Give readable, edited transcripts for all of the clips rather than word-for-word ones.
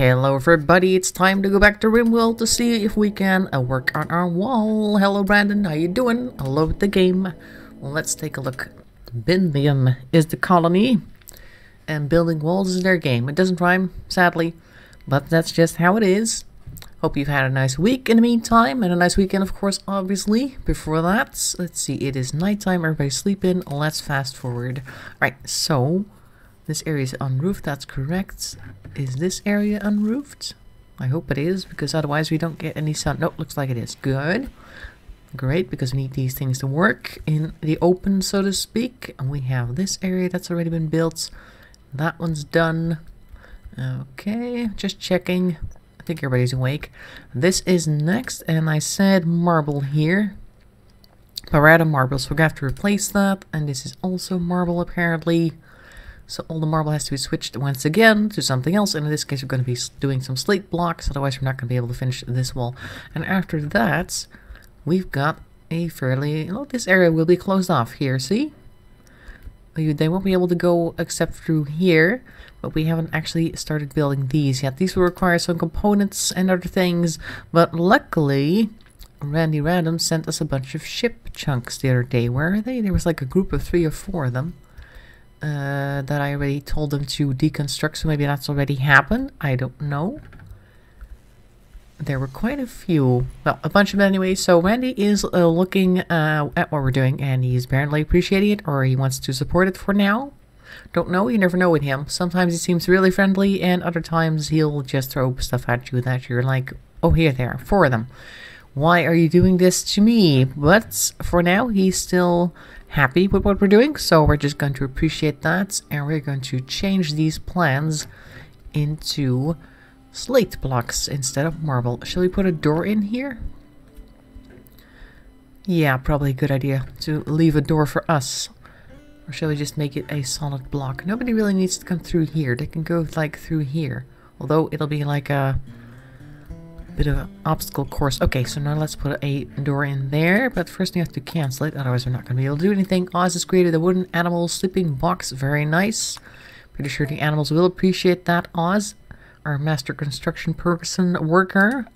Hello everybody, it's time to go back to RimWorld to see if we can work on our wall. Hello Brandon, how you doing? Hello the game. Well, let's take a look. Bindium is the colony, and building walls is their game. It doesn't rhyme, sadly, but that's just how it is. Hope you've had a nice week in the meantime, and a nice weekend of course, obviously. Before that, let's see, it is nighttime, everybody's sleeping. Let's fast forward. Right, so this area is unroofed, that's correct. Is this area unroofed? I hope it is, because otherwise we don't get any sun. Nope, looks like it is. Good. Great, because we need these things to work in the open, so to speak. And we have this area that's already been built. That one's done. Okay, just checking. I think everybody's awake. This is next, and I said marble here. But we're out of marble, so we're going to have to replace that. And this is also marble, apparently. So all the marble has to be switched once again to something else, and in this case we're going to be doing some slate blocks, otherwise we're not going to be able to finish this wall. And after that, we've got a fairly... Oh, this area will be closed off here, see? They won't be able to go except through here, but we haven't actually started building these yet. These will require some components and other things, but luckily Randy Random sent us a bunch of ship chunks the other day. Where are they? There was like a group of 3 or 4 of them. That I already told them to deconstruct, so maybe that's already happened. I don't know. There were quite a few. Well, a bunch of them anyway. So Randy is looking at what we're doing, and he's apparently appreciating it, or he wants to support it for now. Don't know. You never know with him. Sometimes he seems really friendly, and other times he'll just throw stuff at you that you're like, oh, here they are, 4 of them. Why are you doing this to me? But for now, he's still happy with what we're doing, so we're just going to appreciate that, and we're going to change these plans into slate blocks instead of marble. Shall we put a door in here? Yeah, probably a good idea to leave a door for us. Or shall we just make it a solid block? Nobody really needs to come through here. They can go like through here, although it'll be like a bit of an obstacle course. Okay, so now let's put a door in there, but first we have to cancel it, otherwise we're not going to be able to do anything. Oz has created a wooden animal sleeping box. Very nice. Pretty sure the animals will appreciate that, Oz, our master construction person worker.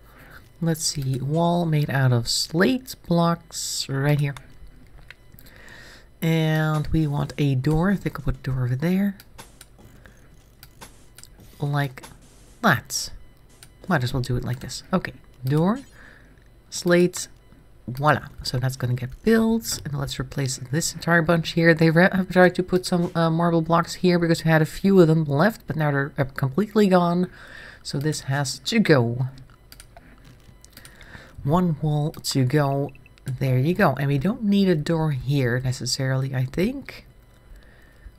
Let's see, wall made out of slate blocks right here. And we want a door. I think I'll put a door over there. Like that. Might as well do it like this. Okay, door, slate, voila. So that's going to get built. And let's replace this entire bunch here. They have tried to put some marble blocks here because we had a few of them left, but now they're completely gone. So this has to go. 1 wall to go. There you go. And we don't need a door here necessarily, I think.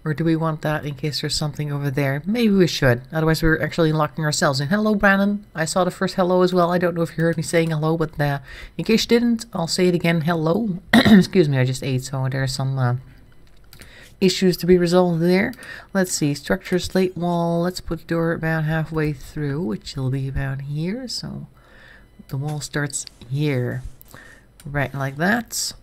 Or do we want that in case there's something over there? Maybe we should. Otherwise we're actually locking ourselves in. Hello, Brandon. I saw the first hello as well. I don't know if you heard me saying hello, but in case you didn't, I'll say it again. Hello. Excuse me, I just ate, so there's some issues to be resolved there. Let's see. Structure, slate wall. Let's put the door about halfway through, which will be about here. So the wall starts here. Right, like that.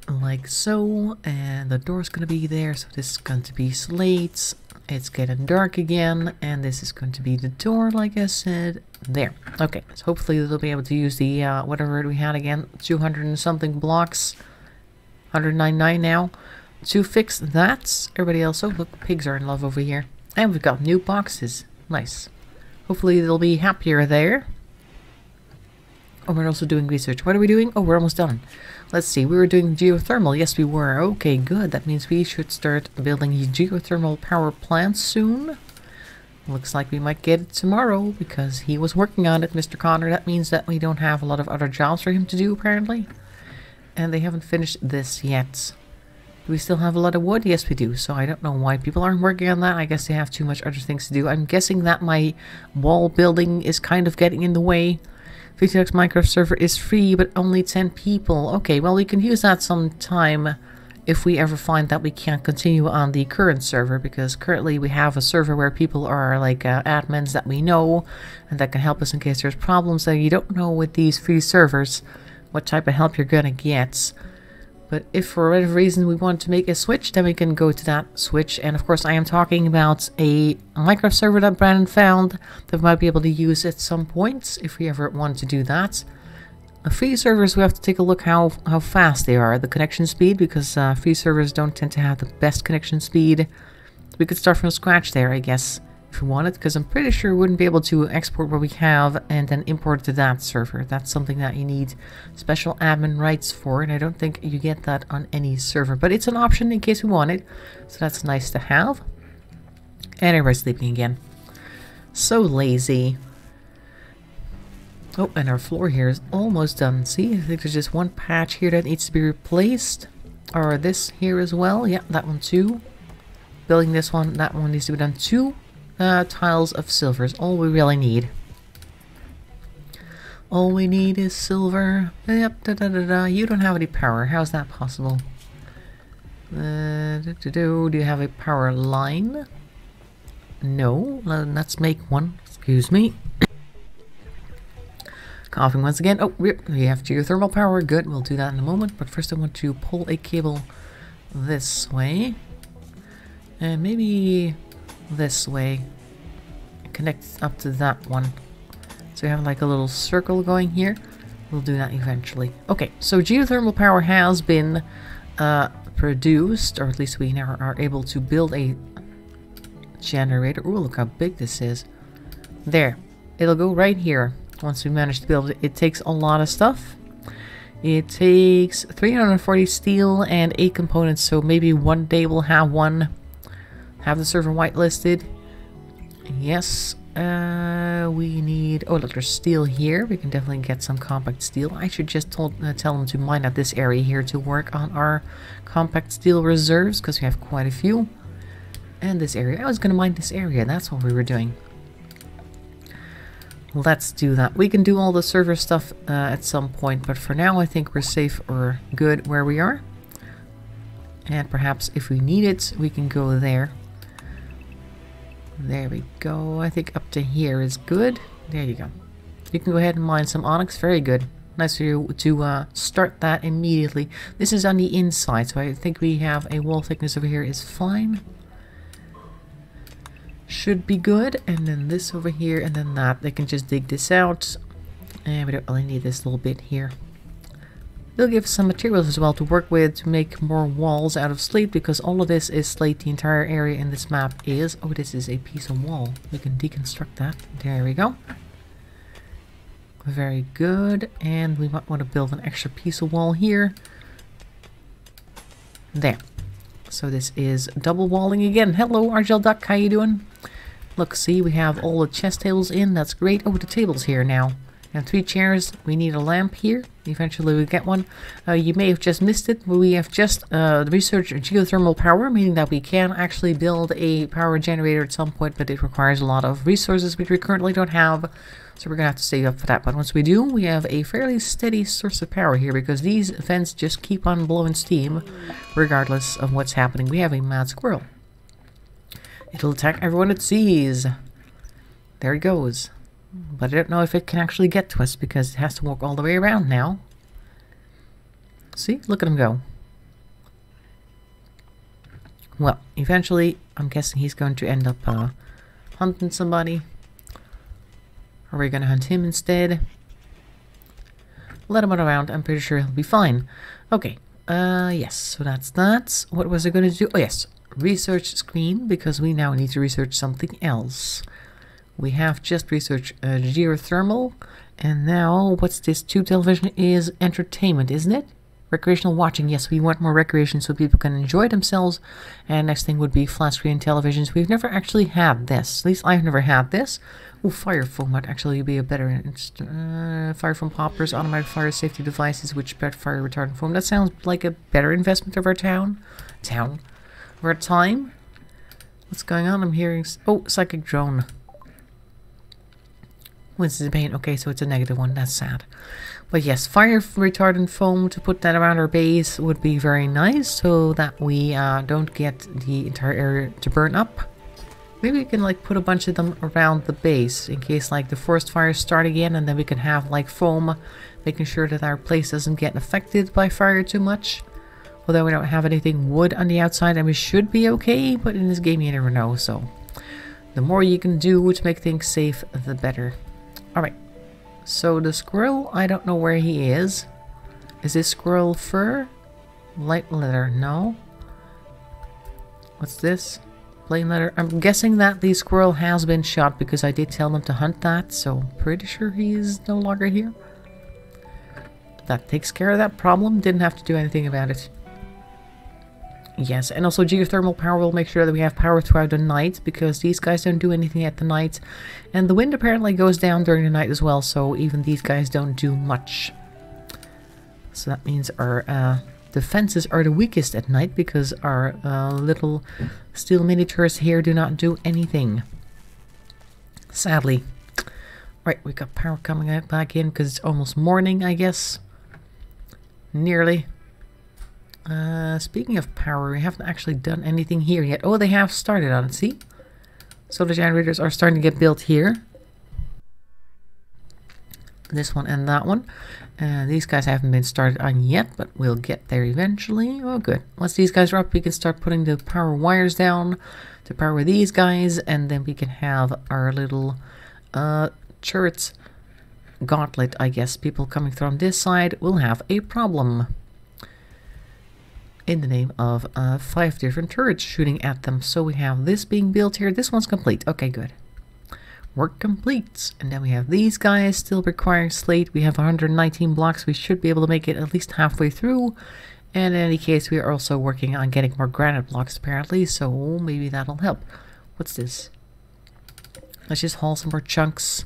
Like so, and the door's gonna be there, so this is going to be slate. It's getting dark again, and this is going to be the door, like I said. There. Okay, so hopefully they'll be able to use the whatever we had again, 200 and something blocks, 199 now, to fix that. Everybody else, oh look, pigs are in love over here, and we've got new boxes. Nice. Hopefully they'll be happier there. Oh, we're also doing research. What are we doing? Oh, we're almost done. Let's see. We were doing geothermal. Yes, we were. Okay, good. That means we should start building geothermal power plants soon. Looks like we might get it tomorrow because he was working on it, Mr. Connor. That means that we don't have a lot of other jobs for him to do, apparently. And they haven't finished this yet. Do we still have a lot of wood? Yes, we do. So I don't know why people aren't working on that. I guess they have too much other things to do. I'm guessing that my wall building is kind of getting in the way. 50x Minecraft server is free, but only 10 people. Okay, well, we can use that sometime if we ever find that we can't continue on the current server, because currently we have a server where people are like admins that we know and that can help us in case there's problems. So you don't know with these free servers what type of help you're gonna get. But if for whatever reason we want to make a switch, then we can go to that switch. And of course I am talking about a Minecraft server that Brandon found that we might be able to use at some point if we ever want to do that. Free servers, we have to take a look how fast they are, the connection speed, because free servers don't tend to have the best connection speed. We could start from scratch there, I guess, if we wanted, because I'm pretty sure we wouldn't be able to export what we have and then import it to that server. That's something that you need special admin rights for, and I don't think you get that on any server, but it's an option in case we want it, so that's nice to have. And everybody's sleeping again. So lazy. Oh, and our floor here is almost done. See, I think there's just one patch here that needs to be replaced. Or this here as well. Yeah, that one too. Building this one, that one needs to be done too. Tiles of silver is all we really need. All we need is silver. Yep, You don't have any power. How's that possible? Do you have a power line? No. Let's make one. Excuse me. Coughing once again. Oh, we have geothermal power. Good, we'll do that in a moment. But first I want to pull a cable this way. And maybe this way. Connect up to that one. So we have like a little circle going here. We'll do that eventually. Okay, so geothermal power has been produced. Or at least we now are able to build a generator. Ooh, look how big this is. There. It'll go right here. Once we manage to build it, it takes a lot of stuff. It takes 340 steel and 8 components, so maybe one day we'll have one. Have the server whitelisted. Yes, we need... Oh, look, there's steel here. We can definitely get some compact steel. I should just tell them to mine out this area here to work on our compact steel reserves, because we have quite a few. And this area. I was going to mine this area. That's what we were doing. Let's do that. We can do all the server stuff at some point, but for now I think we're safe or good where we are. And perhaps if we need it, we can go there. There we go. I think up to here is good. There you go. You can go ahead and mine some onyx. Very good. Nice for you to start that immediately. This is on the inside, so I think we have a wall thickness over here is fine. Should be good. And then this over here, and then that. They can just dig this out. And we don't really need this little bit here. They'll give us some materials as well to work with to make more walls out of slate, because all of this is slate. The entire area in this map is... Oh, this is a piece of wall. We can deconstruct that. There we go. Very good. And we might want to build an extra piece of wall here. There. So this is double walling again. Hello, Argel Duck. How you doing? Look, see, we have all the chest tables in. That's great. Oh, the table's here now. And 3 chairs. We need a lamp here. Eventually we'll get one. You may have just missed it, but we have just researched geothermal power, meaning that we can actually build a power generator at some point, but it requires a lot of resources which we currently don't have. So we're going to have to save up for that. But once we do, we have a fairly steady source of power here, because these vents just keep on blowing steam regardless of what's happening. We have a mad squirrel. It'll attack everyone it sees. There it goes. But I don't know if it can actually get to us, because it has to walk all the way around now. See? Look at him go. Well, eventually, I'm guessing he's going to end up hunting somebody. Or we're going to hunt him instead. Let him run around. I'm pretty sure he'll be fine. Okay. Yes. So that's that. What was I going to do? Oh, yes. Research screen, because we now need to research something else. We have just researched geothermal, and now what's this? Tube television is entertainment, isn't it? Recreational watching. Yes, we want more recreation so people can enjoy themselves. And next thing would be flat screen televisions. We've never actually had this. At least I've never had this. Oh, fire foam might actually be a better... fire foam poppers, automatic fire safety devices, which spread fire retardant foam. That sounds like a better investment of our time. What's going on? I'm hearing... Oh, psychic drone. What's the pain? Okay, so it's a negative one. That's sad. But yes, fire retardant foam, to put that around our base would be very nice, so that we don't get the entire area to burn up. Maybe we can like put a bunch of them around the base in case like the forest fires start again, and then we can have like foam, making sure that our place doesn't get affected by fire too much. Although we don't have anything wood on the outside, and we should be okay, but in this game you never know, so the more you can do to make things safe, the better. Alright, so the squirrel, I don't know where he is. Is this squirrel fur? Light leather, no. What's this? Plain leather. I'm guessing that the squirrel has been shot because I did tell them to hunt that, so pretty sure he is no longer here. That takes care of that problem. Didn't have to do anything about it. Yes, and also geothermal power will make sure that we have power throughout the night, because these guys don't do anything at the night. And the wind apparently goes down during the night as well, so even these guys don't do much. So that means our defenses are the weakest at night, because our little steel miniatures here do not do anything. Sadly. Right, we got power coming out back in because it's almost morning, I guess. Nearly. Speaking of power, we haven't actually done anything here yet. Oh, they have started on it, see? So the generators are starting to get built here. This one and that one. These guys haven't been started on yet, but we'll get there eventually. Oh, good. Once these guys are up, we can start putting the power wires down to power these guys, and then we can have our little turrets gauntlet, I guess. People coming from this side will have a problem. In the name of 5 different turrets shooting at them. So we have this being built here. This one's complete. Okay, good. Work complete. And then we have these guys still requiring slate. We have 119 blocks. We should be able to make it at least halfway through. And in any case, we are also working on getting more granite blocks apparently. So maybe that'll help. What's this? Let's just haul some more chunks.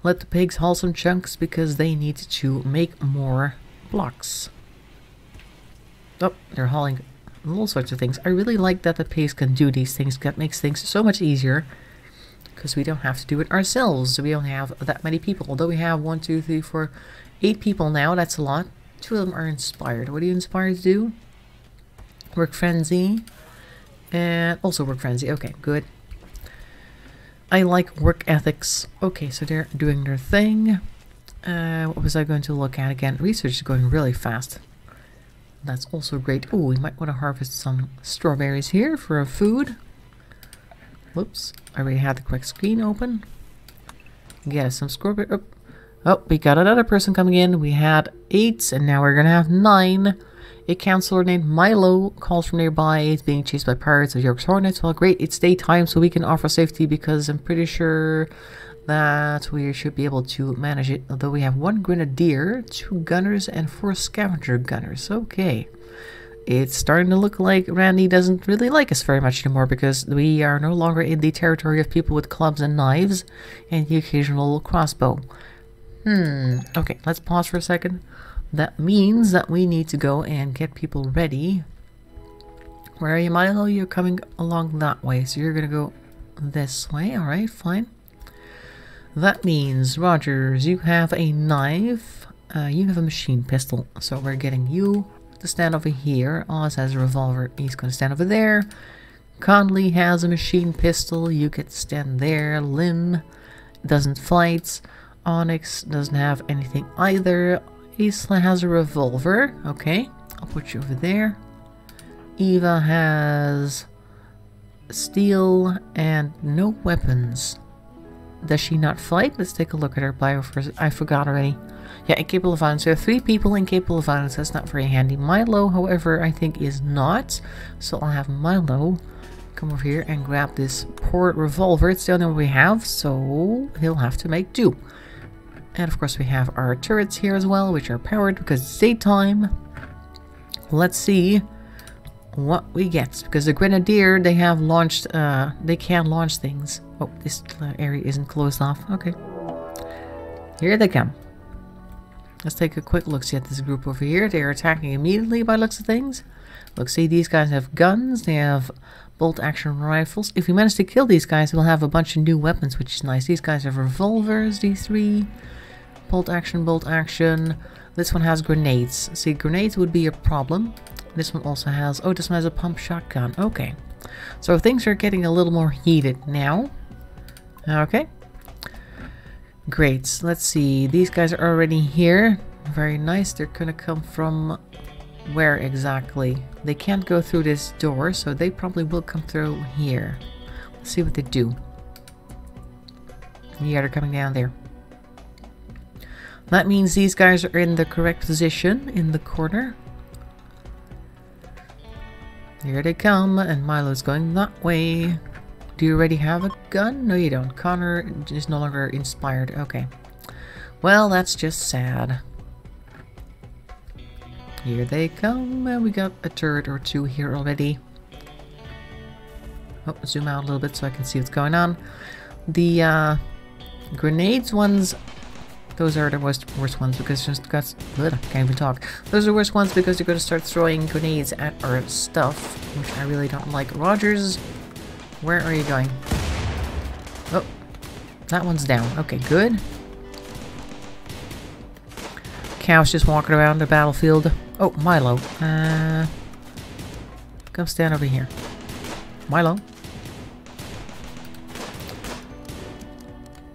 Let the pigs haul some chunks because they need to make more blocks. Oh, they're hauling all sorts of things. I really like that the pigs can do these things. That makes things so much easier. Because we don't have to do it ourselves. So we only have that many people. Although we have 1, 2, 3, 4, 8 people now. That's a lot. 2 of them are inspired. What are you inspired to do? Work frenzy. And also work frenzy. Okay, good. I like work ethics. Okay, so they're doing their thing. What was I going to look at again? Research is going really fast. That's also great. Oh, we might want to harvest some strawberries here for our food. Whoops, I already had the quick screen open. Get us some strawberries. Oh, we got another person coming in. We had 8, and now we're going to have 9. A counselor named Milo calls from nearby. He's being chased by pirates of York's Hornets. Well, great, it's daytime, so we can offer safety because I'm pretty sure that we should be able to manage it. Although we have 1 grenadier, 2 gunners, and 4 scavenger gunners. Okay. It's starting to look like Randy doesn't really like us very much anymore because we are no longer in the territory of people with clubs and knives and the occasional crossbow. Okay, let's pause for a second. That means that we need to go and get people ready. Where are you, Milo? You're coming along that way, so you're gonna go this way. Alright, fine. That means, Rogers, you have a knife. You have a machine pistol. So we're getting you to stand over here. Oz has a revolver. He's going to stand over there. Conley has a machine pistol. You get to stand there. Lynn doesn't fight. Onyx doesn't have anything either. Isla has a revolver. Okay, I'll put you over there. Eva has steel and no weapons. Does she not fight? Let's take a look at her bio first. I forgot already. Yeah, incapable of violence. There are 3 people incapable of violence. That's not very handy. Milo, however, I think is not. So I'll have Milo come over here and grab this poor revolver. It's the only one we have, so he'll have to make do. And of course we have our turrets here as well, which are powered because it's daytime. Let's see what we get, because the grenadier, they have launched, they can launch things. Oh, this area isn't closed off. Okay, here they come. Let's take a quick look see at this group over here. They are attacking immediately by looks of things. Look, see, these guys have guns. They have bolt action rifles. If we manage to kill these guys, we'll have a bunch of new weapons, which is nice. These guys have revolvers, these 3. Bolt action, bolt action. This one has grenades. See, grenades would be a problem. This one also has, oh, this one has a pump shotgun. Okay. So things are getting a little more heated now. Okay. Great. Let's see. These guys are already here. Very nice. They're gonna come from where exactly. They can't go through this door, so they probably will come through here. Let's see what they do. Yeah, they're coming down there. That means these guys are in the correct position in the corner. Here they come, and Milo's going that way. Do you already have a gun? No, you don't. Connor is no longer inspired. Okay. Well, that's just sad. Here they come, and we got a turret or two here already. Oh, zoom out a little bit so I can see what's going on. The grenades ones, those are the worst ones because just got can't even talk. Those are the worst ones because you're going to start throwing grenades at our stuff, which I really don't like. Rogers, where are you going? Oh, that one's down. Okay, good. Cow's just walking around the battlefield. Oh, Milo. Come stand over here. Milo.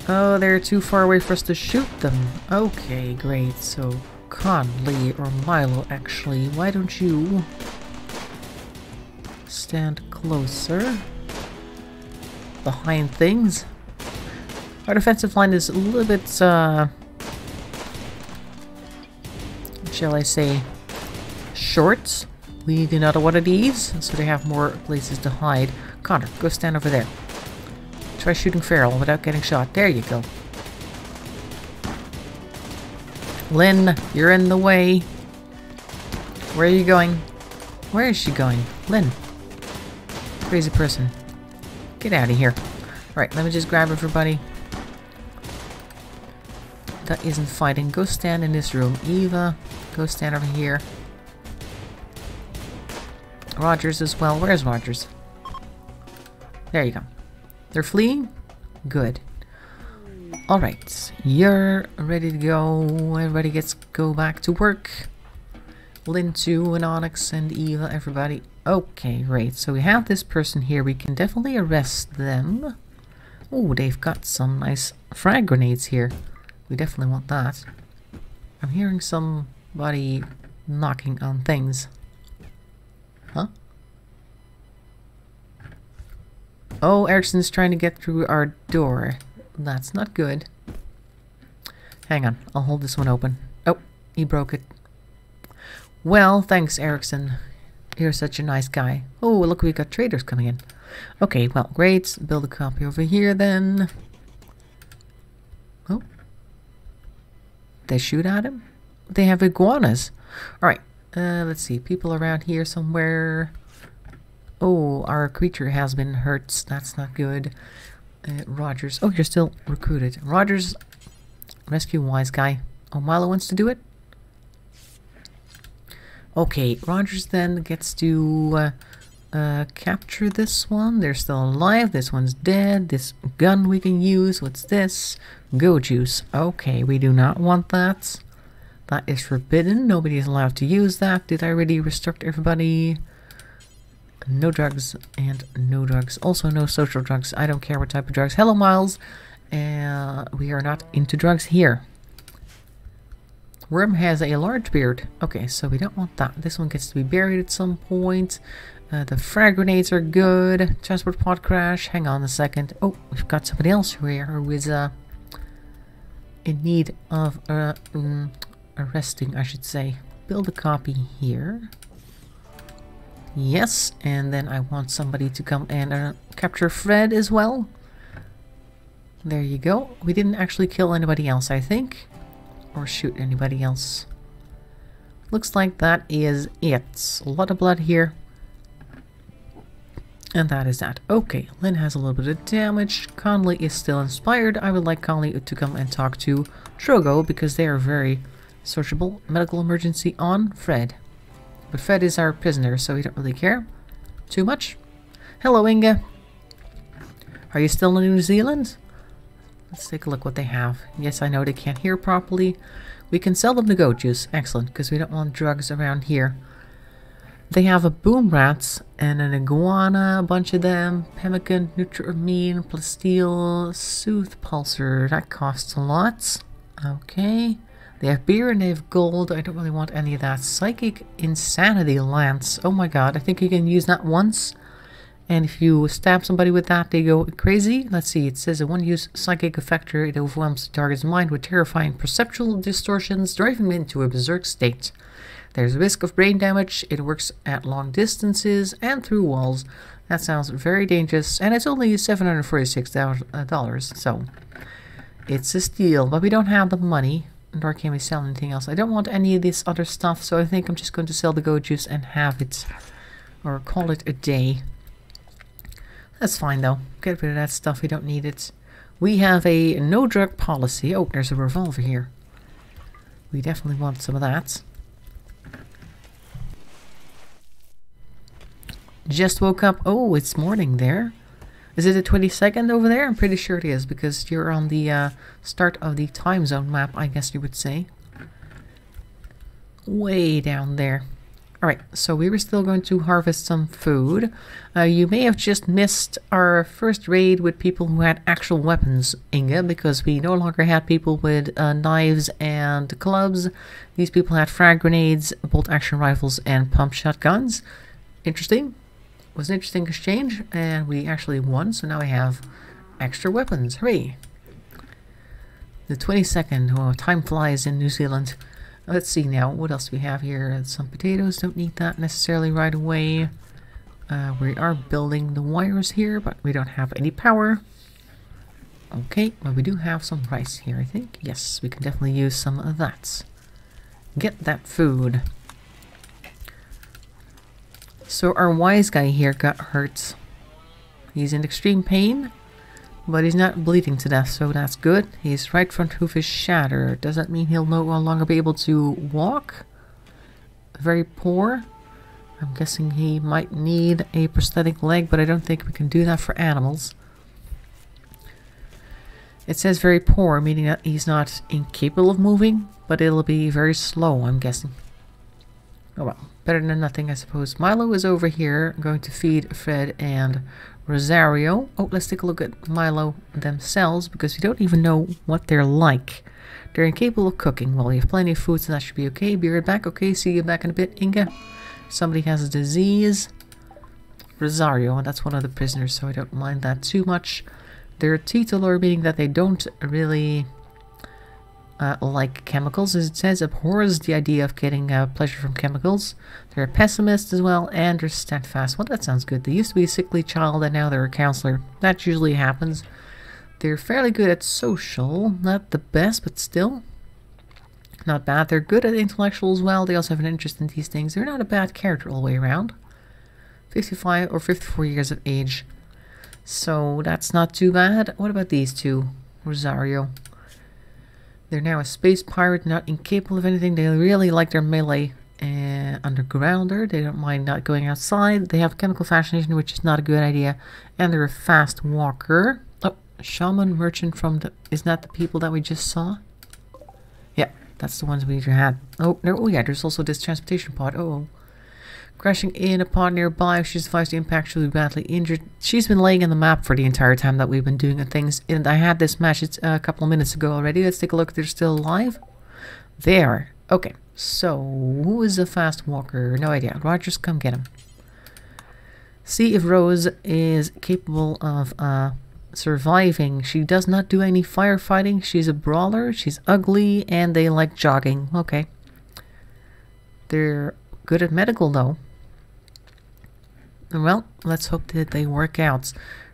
Oh, they're too far away for us to shoot them. Okay, great. So, Conley or Milo, actually, why don't you stand closer behind things? Our defensive line is a little bit, shall I say, short. We need another one of these, so they have more places to hide. Connor, go stand over there. Try shooting Farrell without getting shot. There you go. Lynn, you're in the way. Where are you going? Where is she going? Lynn. Crazy person. Get out of here. Alright, let me just grab everybody. That isn't fighting. Go stand in this room. Eva, go stand over here. Rogers as well. Where's Rogers? There you go. They're fleeing? Good. Alright. You're ready to go. Everybody go back to work. Lynn 2 and Onyx and Eva, everybody. Okay, great. So we have this person here. We can definitely arrest them. Oh, they've got some nice frag grenades here. We definitely want that. I'm hearing somebody knocking on things. Huh? Oh, Ericsson's trying to get through our door. That's not good. Hang on, I'll hold this one open. Oh, he broke it. Well, thanks, Ericsson. You're such a nice guy. Oh, look, we got traders coming in. Okay, well, great. Build a copy over here, then. Oh. They shoot at him? They have iguanas. Alright, let's see. People around here somewhere. Oh, our creature has been hurt. That's not good. Rogers. Oh, you're still recruited. Rogers, rescue wise guy. Oh, Milo wants to do it? Okay, Rogers then gets to capture this one. They're still alive. This one's dead. This gun we can use. What's this? Go juice. Okay, we do not want that. That is forbidden. Nobody is allowed to use that. Did I already restrict everybody? No drugs and no drugs. Also no social drugs. I don't care what type of drugs. Hello, Miles. We are not into drugs here. Worm has a large beard. Okay, so we don't want that. This one gets to be buried at some point. The frag grenades are good. Transport pod crash. Hang on a second. Oh, we've got somebody else here who is in need of arresting, I should say. Build a copy here. Yes, and then I want somebody to come and capture Fred as well. There you go. We didn't actually kill anybody else, I think. Or shoot anybody else. Looks like that is it. A lot of blood here. And that is that. Okay, Lynn has a little bit of damage. Conley is still inspired. I would like Conley to come and talk to Drogo because they are very sociable. Medical emergency on Fred. But Fred is our prisoner, so we don't really care too much. Hello, Inga. Are you still in New Zealand? Let's take a look what they have. Yes, I know they can't hear properly. We can sell them the goat juice. Excellent, because we don't want drugs around here. They have a boom rat and an iguana, a bunch of them. Pemmican, Nutramine, Plasteel, Sooth Pulsar. That costs a lot. Okay. They have beer and they have gold. I don't really want any of that. Psychic Insanity Lance. Oh my god, I think you can use that once. And if you stab somebody with that, they go crazy. Let's see, it says a one-use psychic effector. It overwhelms the target's mind with terrifying perceptual distortions, driving them into a berserk state. There's a risk of brain damage. It works at long distances and through walls. That sounds very dangerous. And it's only $746, so it's a steal. But we don't have the money. Nor can we sell anything else. I don't want any of this other stuff, so I think I'm just going to sell the goat juice and have it, or call it a day. That's fine though. Get rid of that stuff, we don't need it. We have a no drug policy. Oh, there's a revolver here. We definitely want some of that. Just woke up. Oh, it's morning there. Is it the 22nd over there? I'm pretty sure it is, because you're on the start of the time zone map, I guess you would say. Way down there. Alright, so we were still going to harvest some food. You may have just missed our first raid with people who had actual weapons, Inge, because we no longer had people with knives and clubs. These people had frag grenades, bolt-action rifles, and pump shotguns. Interesting. Was an interesting exchange, and we actually won, so now we have extra weapons. Hooray! The 22nd. Oh, time flies in New Zealand. Let's see now, what else do we have here? Some potatoes, don't need that necessarily right away. We are building the wires here, but we don't have any power. Okay, well we do have some rice here, I think. Yes, we can definitely use some of that. Get that food. So our wise guy here got hurt. He's in extreme pain, but he's not bleeding to death, so that's good. His right front hoof is shattered. Does that mean he'll no longer be able to walk? Very poor. I'm guessing he might need a prosthetic leg, but I don't think we can do that for animals. It says very poor, meaning that he's not incapable of moving, but it'll be very slow, I'm guessing. Oh well, better than nothing, I suppose. Milo is over here. I'm going to feed Fred and Rosario. Oh, let's take a look at Milo themselves, because we don't even know what they're like. They're incapable of cooking. Well, we have plenty of food, so that should be okay. Be right back. Okay, see you back in a bit, Inga. Somebody has a disease. Rosario, and that's one of the prisoners, so I don't mind that too much. They're teetotaler, meaning that they don't really like chemicals, as it says, abhors the idea of getting pleasure from chemicals. They're a pessimist as well, and they're steadfast. Well, that sounds good. They used to be a sickly child, and now they're a counselor. That usually happens. They're fairly good at social. Not the best, but still not bad. They're good at intellectual as well. They also have an interest in these things. They're not a bad character all the way around. 55 or 54 years of age. So that's not too bad. What about these two? Rosario. They're now a space pirate, not incapable of anything. They really like their melee undergrounder. They don't mind not going outside. They have chemical fascination, which is not a good idea. And they're a fast walker. Oh, shaman merchant from the... Isn't that the people that we just saw? Yeah, that's the ones we had. Oh, no, oh yeah, there's also this transportation pod. Oh. Crashing in a pod nearby. If she survives the impact, she'll be badly injured. She's been laying in the map for the entire time that we've been doing things. And I had this match a couple of minutes ago already. Let's take a look. They're still alive. There. Okay. So, who is a fast walker? No idea. Rogers, come get him. See if Rose is capable of surviving. She does not do any firefighting. She's a brawler. She's ugly. And they like jogging. Okay. They're good at medical though. Well, let's hope that they work out.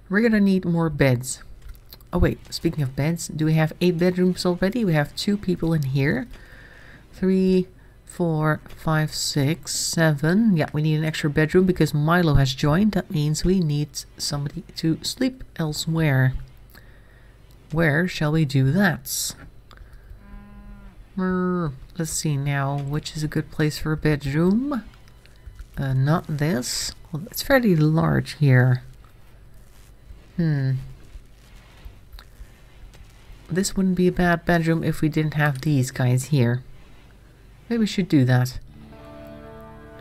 We're gonna need more beds. Oh wait, speaking of beds, do we have 8 bedrooms already? We have 2 people in here. 3, 4, 5, 6, 7. Yeah, we need an extra bedroom because Milo has joined. That means we need somebody to sleep elsewhere. Where shall we do that? Let's see now, which is a good place for a bedroom? Not this. Well, it's fairly large here. This wouldn't be a bad bedroom if we didn't have these guys here. Maybe we should do that.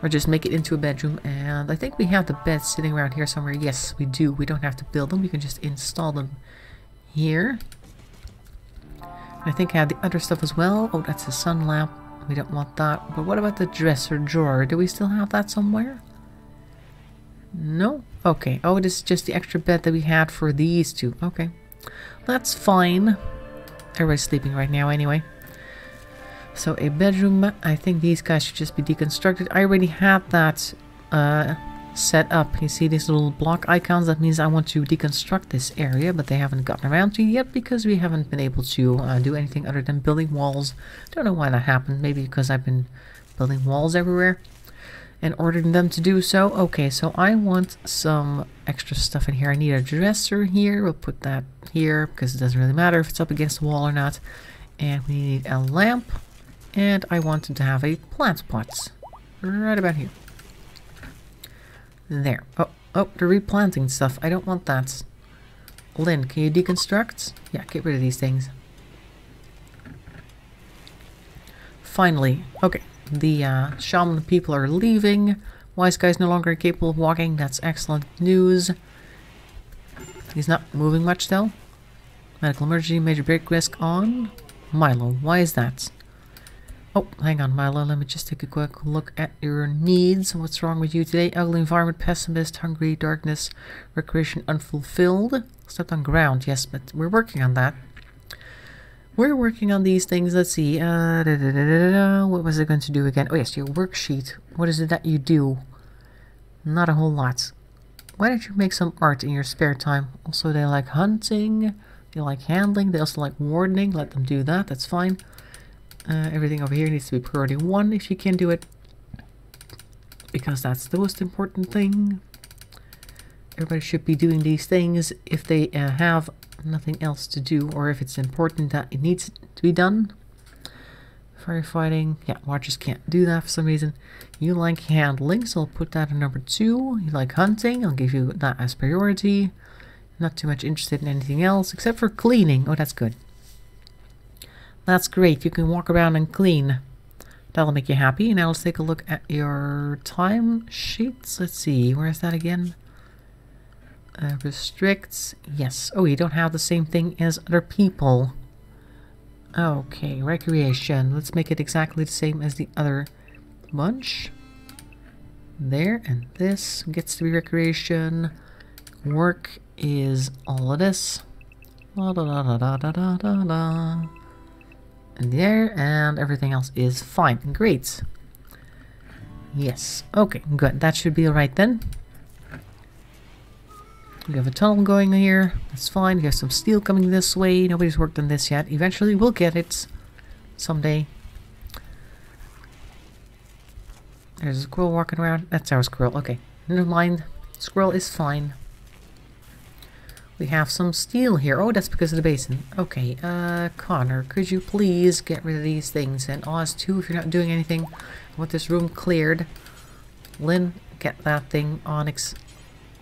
Or just make it into a bedroom. And I think we have the beds sitting around here somewhere. Yes, we do. We don't have to build them. We can just install them here. I think I have the other stuff as well. Oh, that's a sun lamp. We don't want that. But what about the dresser drawer? Do we still have that somewhere? No? Okay. Oh, this is just the extra bed that we had for these two. Okay. That's fine. Everybody's sleeping right now anyway. So a bedroom. I think these guys should just be deconstructed. I already had that set up. You see these little block icons? That means I want to deconstruct this area, but they haven't gotten around to it yet because we haven't been able to do anything other than building walls. Don't know why that happened. Maybe because I've been building walls everywhere and ordering them to do so. Okay, so I want some extra stuff in here. I need a dresser here. We'll put that here because it doesn't really matter if it's up against the wall or not. And we need a lamp. And I wanted to have a plant pot right about here. There. Oh, they're replanting stuff. I don't want that. Lynn, can you deconstruct? Yeah, get rid of these things. Finally. Okay. The shaman people are leaving. Wise guy's no longer capable of walking. That's excellent news. He's not moving much though. Medical emergency, major break risk on. Milo, why is that? Oh, hang on, Milo. Let me just take a quick look at your needs. What's wrong with you today? Ugly environment, pessimist, hungry, darkness, recreation unfulfilled. Stepped on ground, yes, but we're working on that. We're working on these things. Let's see. What was I going to do again? Oh, yes, your worksheet. What is it that you do? Not a whole lot. Why don't you make some art in your spare time? Also, they like hunting. They like handling. They also like wardening. Let them do that. That's fine. Everything over here needs to be priority 1 if you can do it. Because that's the most important thing. Everybody should be doing these things if they have nothing else to do, or if it's important that it needs to be done. Firefighting. Yeah, watchers can't do that for some reason. You like handling, so I'll put that in number 2. You like hunting, I'll give you that as priority. Not too much interested in anything else, except for cleaning. Oh, that's good. That's great. You can walk around and clean. That'll make you happy. Now let's take a look at your time sheets. Let's see. Where is that again? Restricts. Yes. Oh, you don't have the same thing as other people. Okay. Recreation. Let's make it exactly the same as the other bunch. There. And this gets to be recreation. Work is all of this. La da da da da da da da. And there, and everything else is fine. Great. Yes. Okay, good. That should be alright then. We have a tunnel going here. That's fine. We have some steel coming this way. Nobody's worked on this yet. Eventually we'll get it. Someday. There's a squirrel walking around. That's our squirrel. Okay. Never mind. Squirrel is fine. We have some steel here. Oh, that's because of the basin. Okay, Connor, could you please get rid of these things? And Oz too, if you're not doing anything. I want this room cleared. Lynn, get that thing. Onyx,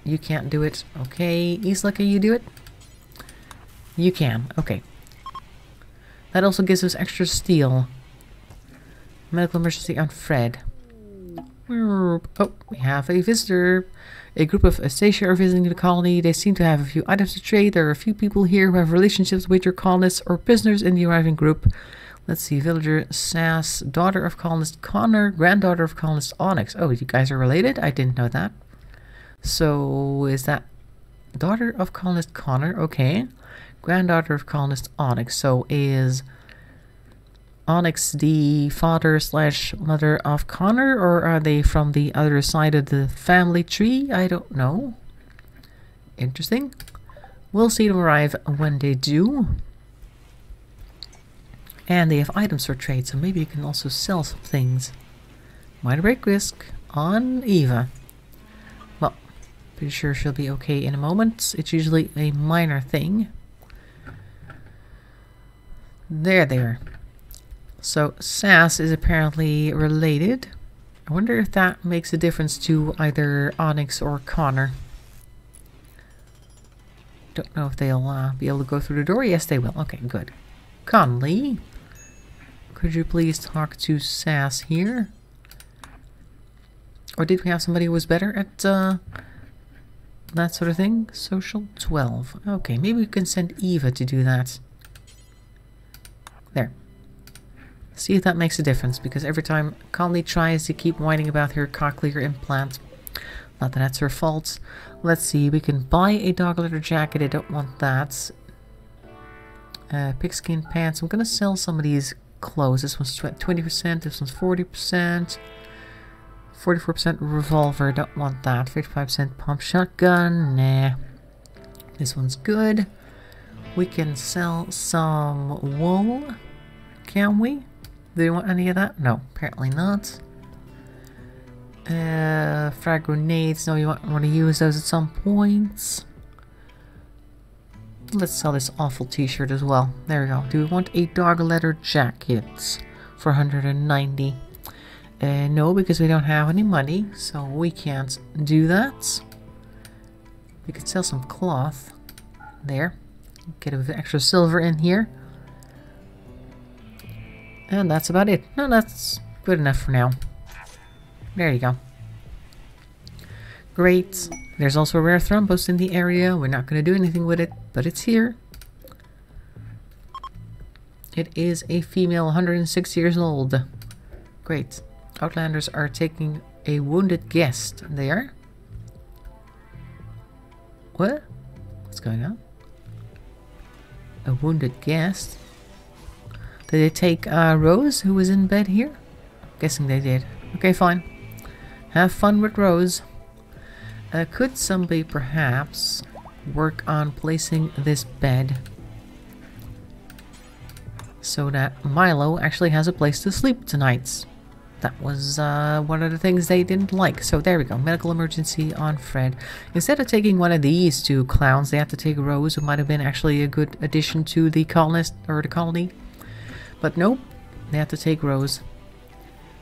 you can't do it. Okay, Isla, can you do it? You can. Okay. That also gives us extra steel. Medical emergency on Fred. Oh, we have a visitor. A group of Astacia are visiting the colony. They seem to have a few items to trade. There are a few people here who have relationships with your colonists or prisoners in the arriving group. Let's see. Villager Sass, daughter of colonist Connor, granddaughter of colonist Onyx. Oh, you guys are related? I didn't know that. So, is that daughter of colonist Connor? Okay. Granddaughter of colonist Onyx. So, is Onyx the father / mother of Connor, or are they from the other side of the family tree? I don't know. Interesting. We'll see them arrive when they do. And they have items for trade, so maybe you can also sell some things. Minor break risk on Eva. Well, pretty sure she'll be okay in a moment. It's usually a minor thing. There. So, Sass is apparently related. I wonder if that makes a difference to either Onyx or Connor. Don't know if they'll be able to go through the door. Yes, they will. Okay, good. Conley, could you please talk to Sass here? Or did we have somebody who was better at that sort of thing? Social 12. Okay, maybe we can send Eva to do that. There. See if that makes a difference, because every time Conley tries to keep whining about her cochlear implant, not that that's her fault. Let's see, we can buy a dog leather jacket. I don't want that. Pigskin pants. I'm gonna sell some of these clothes. This one's 20%, this one's 40%. 44% revolver, don't want that. 55% pump shotgun, nah. This one's good. We can sell some wool, can we? Do you want any of that? No, apparently not. Frag grenades, no, you want to use those at some point. Let's sell this awful t-shirt as well. There we go. Do we want a dog leather jacket for 190? No, because we don't have any money, so we can't do that. We could sell some cloth. There. Get a bit extra silver in here. And that's about it. No, that's good enough for now. There you go. Great. There's also a rare thrombus in the area. We're not going to do anything with it, but it's here. It is a female, 106 years old. Great. Outlanders are taking a wounded guest. They are? What? What's going on? A wounded guest? Did they take Rose, who was in bed here? Guessing they did. Okay, fine. Have fun with Rose. Could somebody perhaps work on placing this bed so that Milo actually has a place to sleep tonight? That was one of the things they didn't like. So there we go. Medical emergency on Fred. Instead of taking one of these two clowns, they have to take Rose, who might have been actually a good addition to the colonist or the colony. But nope, they have to take Rose.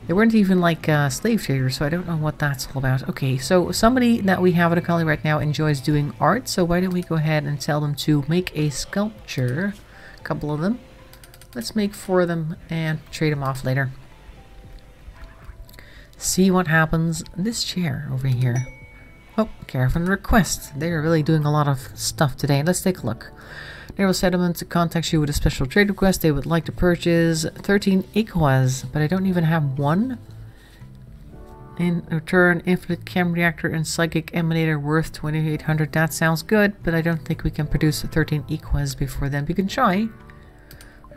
They weren't even like slave traders, so I don't know what that's all about. Okay, so somebody that we have at a colony right now enjoys doing art, so why don't we go ahead and tell them to make a sculpture. A couple of them. Let's make 4 of them and trade them off later. See what happens. This chair over here. Oh, caravan request. They're really doing a lot of stuff today. Let's take a look. Naval Settlement contacts you with a special trade request. They would like to purchase 13 equas, but I don't even have one. In return, infinite chem reactor and psychic emanator worth 2,800. That sounds good, but I don't think we can produce 13 equas before then. We can try.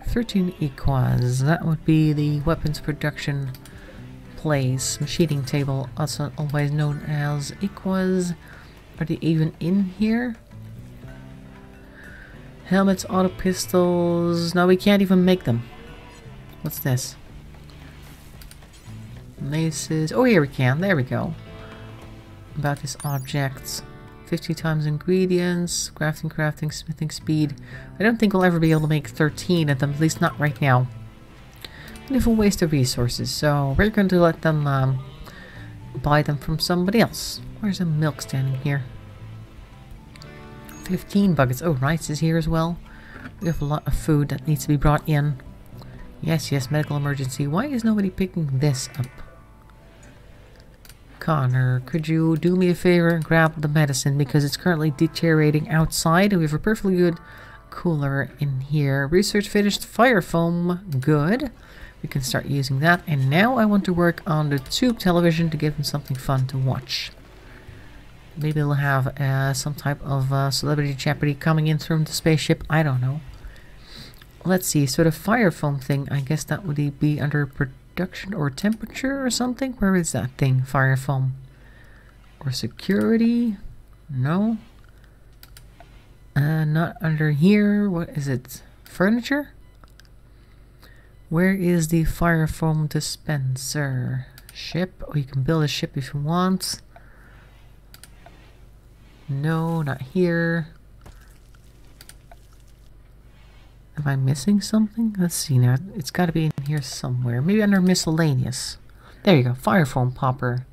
13 equas. That would be the weapons production place, machining table, also always known as equas. Are they even in here? Helmets, auto pistols. No, we can't even make them. What's this? Maces. Oh, here we can. There we go. About this object. 50 times ingredients. Crafting, smithing speed. I don't think we'll ever be able to make 13 of them, at least not right now. Beautiful waste of resources, so we're going to let them buy them from somebody else. Where's the milk standing here? 15 buckets. Oh, rice is here as well. We have a lot of food that needs to be brought in. Yes, medical emergency. Why is nobody picking this up? Connor, could you do me a favor and grab the medicine, because it's currently deteriorating outside. We have a perfectly good cooler in here. Research finished. Fire foam. Good. We can start using that. And now I want to work on the tube television to give them something fun to watch. Maybe they'll have some type of celebrity Jeopardy coming in through the spaceship. I don't know. Let's see. So the fire foam thing, I guess that would be under production or temperature or something. Where is that thing? Fire foam. Or security? No. Not under here. What is it? Furniture? Where is the fire foam dispenser? Ship? Oh, you can build a ship if you want. No, not here. Am I missing something? Let's see now. It's got to be in here somewhere. Maybe under miscellaneous. There you go. Fire foam popper.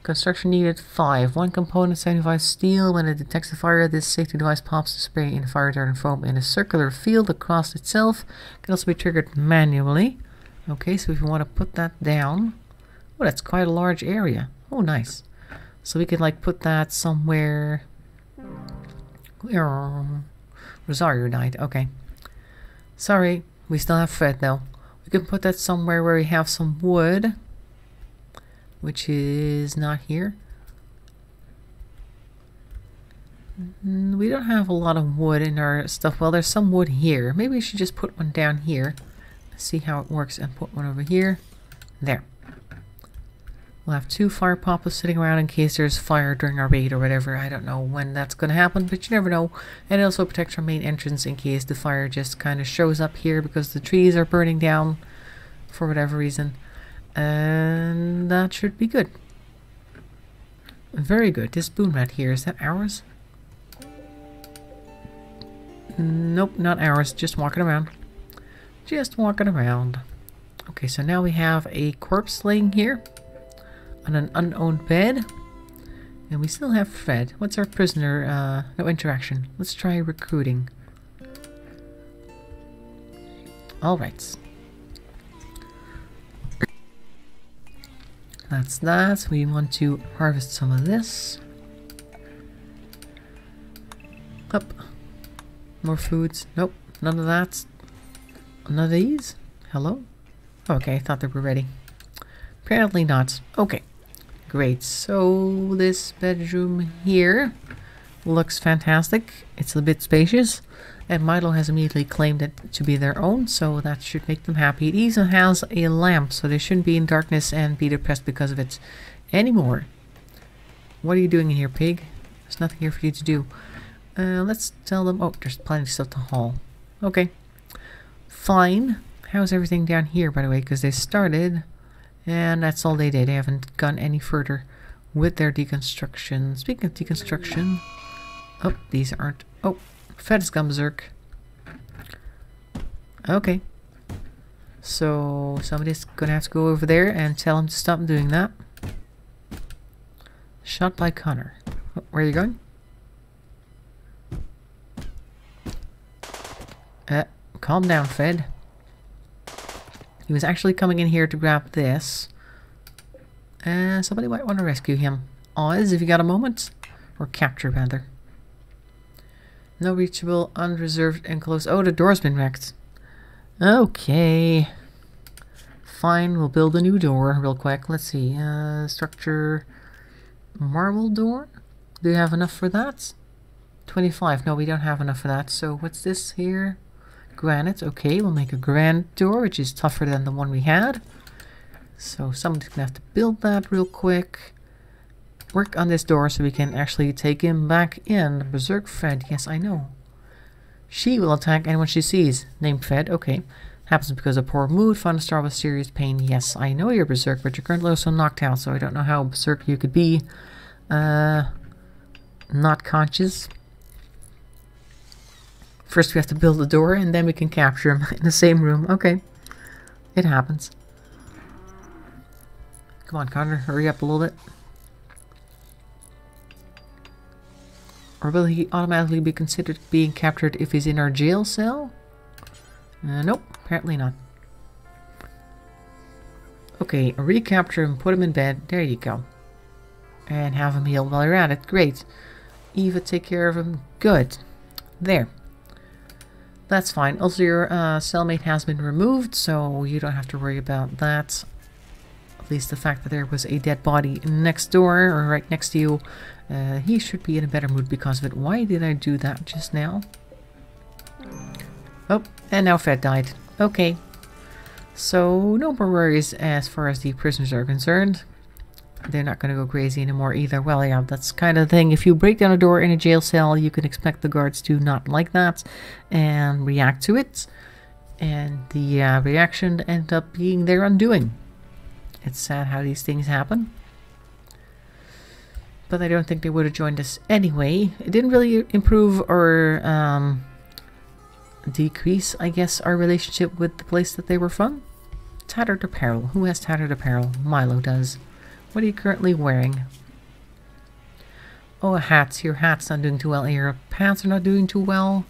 Construction needed 5. 1 component, 75 steel. When it detects a fire, this safety device pops the spray in fire retardant foam in a circular field across itself. Can also be triggered manually. Okay, so if you want to put that down. Oh, that's quite a large area. Oh, nice. So we could like put that somewhere. Rosario died. Okay. Sorry. We still have Fred though. We can put that somewhere where we have some wood, which is not here. We don't have a lot of wood in our stuff. Well, there's some wood here. Maybe we should just put one down here. See how it works and put one over here. There. We'll have 2 fire poppers sitting around in case there's fire during our raid or whatever. I don't know when that's going to happen, but you never know. And it also protects our main entrance in case the fire just kind of shows up here because the trees are burning down for whatever reason. And that should be good. Very good. This spoon rat here, is that ours? Nope, not ours. Just walking around. Just walking around. Okay, so now we have a corpse laying here on an unowned bed. And we still have Fred. What's our prisoner? No interaction. Let's try recruiting. Alright. That's that. We want to harvest some of this. Up. More foods. Nope. None of that. None of these? Hello? Okay, I thought they were ready. Apparently not. Okay. Great. So this bedroom here looks fantastic. It's a bit spacious. And Milo has immediately claimed it to be their own, so that should make them happy. It even has a lamp, so they shouldn't be in darkness and be depressed because of it anymore. What are you doing in here, pig? There's nothing here for you to do. Let's tell them... Oh, there's plenty of stuff to haul. Okay. Fine. How's everything down here, by the way? Because they started, and that's all they did. They haven't gone any further with their deconstruction. Speaking of deconstruction... Oh, these aren't... Oh, Fed has gone berserk. Okay. So, somebody's gonna have to go over there and tell him to stop doing that. Shot by Connor. Oh, where are you going? Calm down, Fed. He was actually coming in here to grab this. Somebody might want to rescue him. Oz, if you got a moment. Or capture, rather. No reachable, unreserved, enclosed. Oh, the door's been wrecked. Okay. Fine, we'll build a new door real quick. Let's see. Structure. Marble door? Do you have enough for that? 25. No, we don't have enough for that. So what's this here? Granite. Okay, we'll make a granite door, which is tougher than the one we had. So someone's gonna have to build that real quick. Work on this door so we can actually take him back in. Berserk Fred. Yes, I know. She will attack anyone she sees. Named Fred. Okay. Happens because of poor mood. Found a star with serious pain. Yes, I know you're berserk, but you're currently also knocked out, so I don't know how berserk you could be. Not conscious. First we have to build a door and then we can capture him in the same room. Okay. It happens. Come on, Connor. Hurry up a little bit. Or will he automatically be considered being captured if he's in our jail cell? Nope. Apparently not. Okay. Recapture him. Put him in bed. There you go. And have him healed while you're at it. Great. Eva, take care of him. Good. There. That's fine. Also, your cellmate has been removed, so you don't have to worry about that. At least the fact that there was a dead body next door, or right next to you, he should be in a better mood because of it. Why did I do that just now? Oh, and now Fed died. Okay. So, no more worries as far as the prisoners are concerned. They're not going to go crazy anymore either. Well, yeah, that's kind of the thing. If you break down a door in a jail cell, you can expect the guards to not like that and react to it. And the reaction ended up being their undoing. It's sad how these things happen. But I don't think they would have joined us anyway. It didn't really improve or decrease, I guess, our relationship with the place that they were from. Tattered apparel. Who has tattered apparel? Milo does. What are you currently wearing? Oh, a hat. Your hat's not doing too well. Your pants are not doing too well.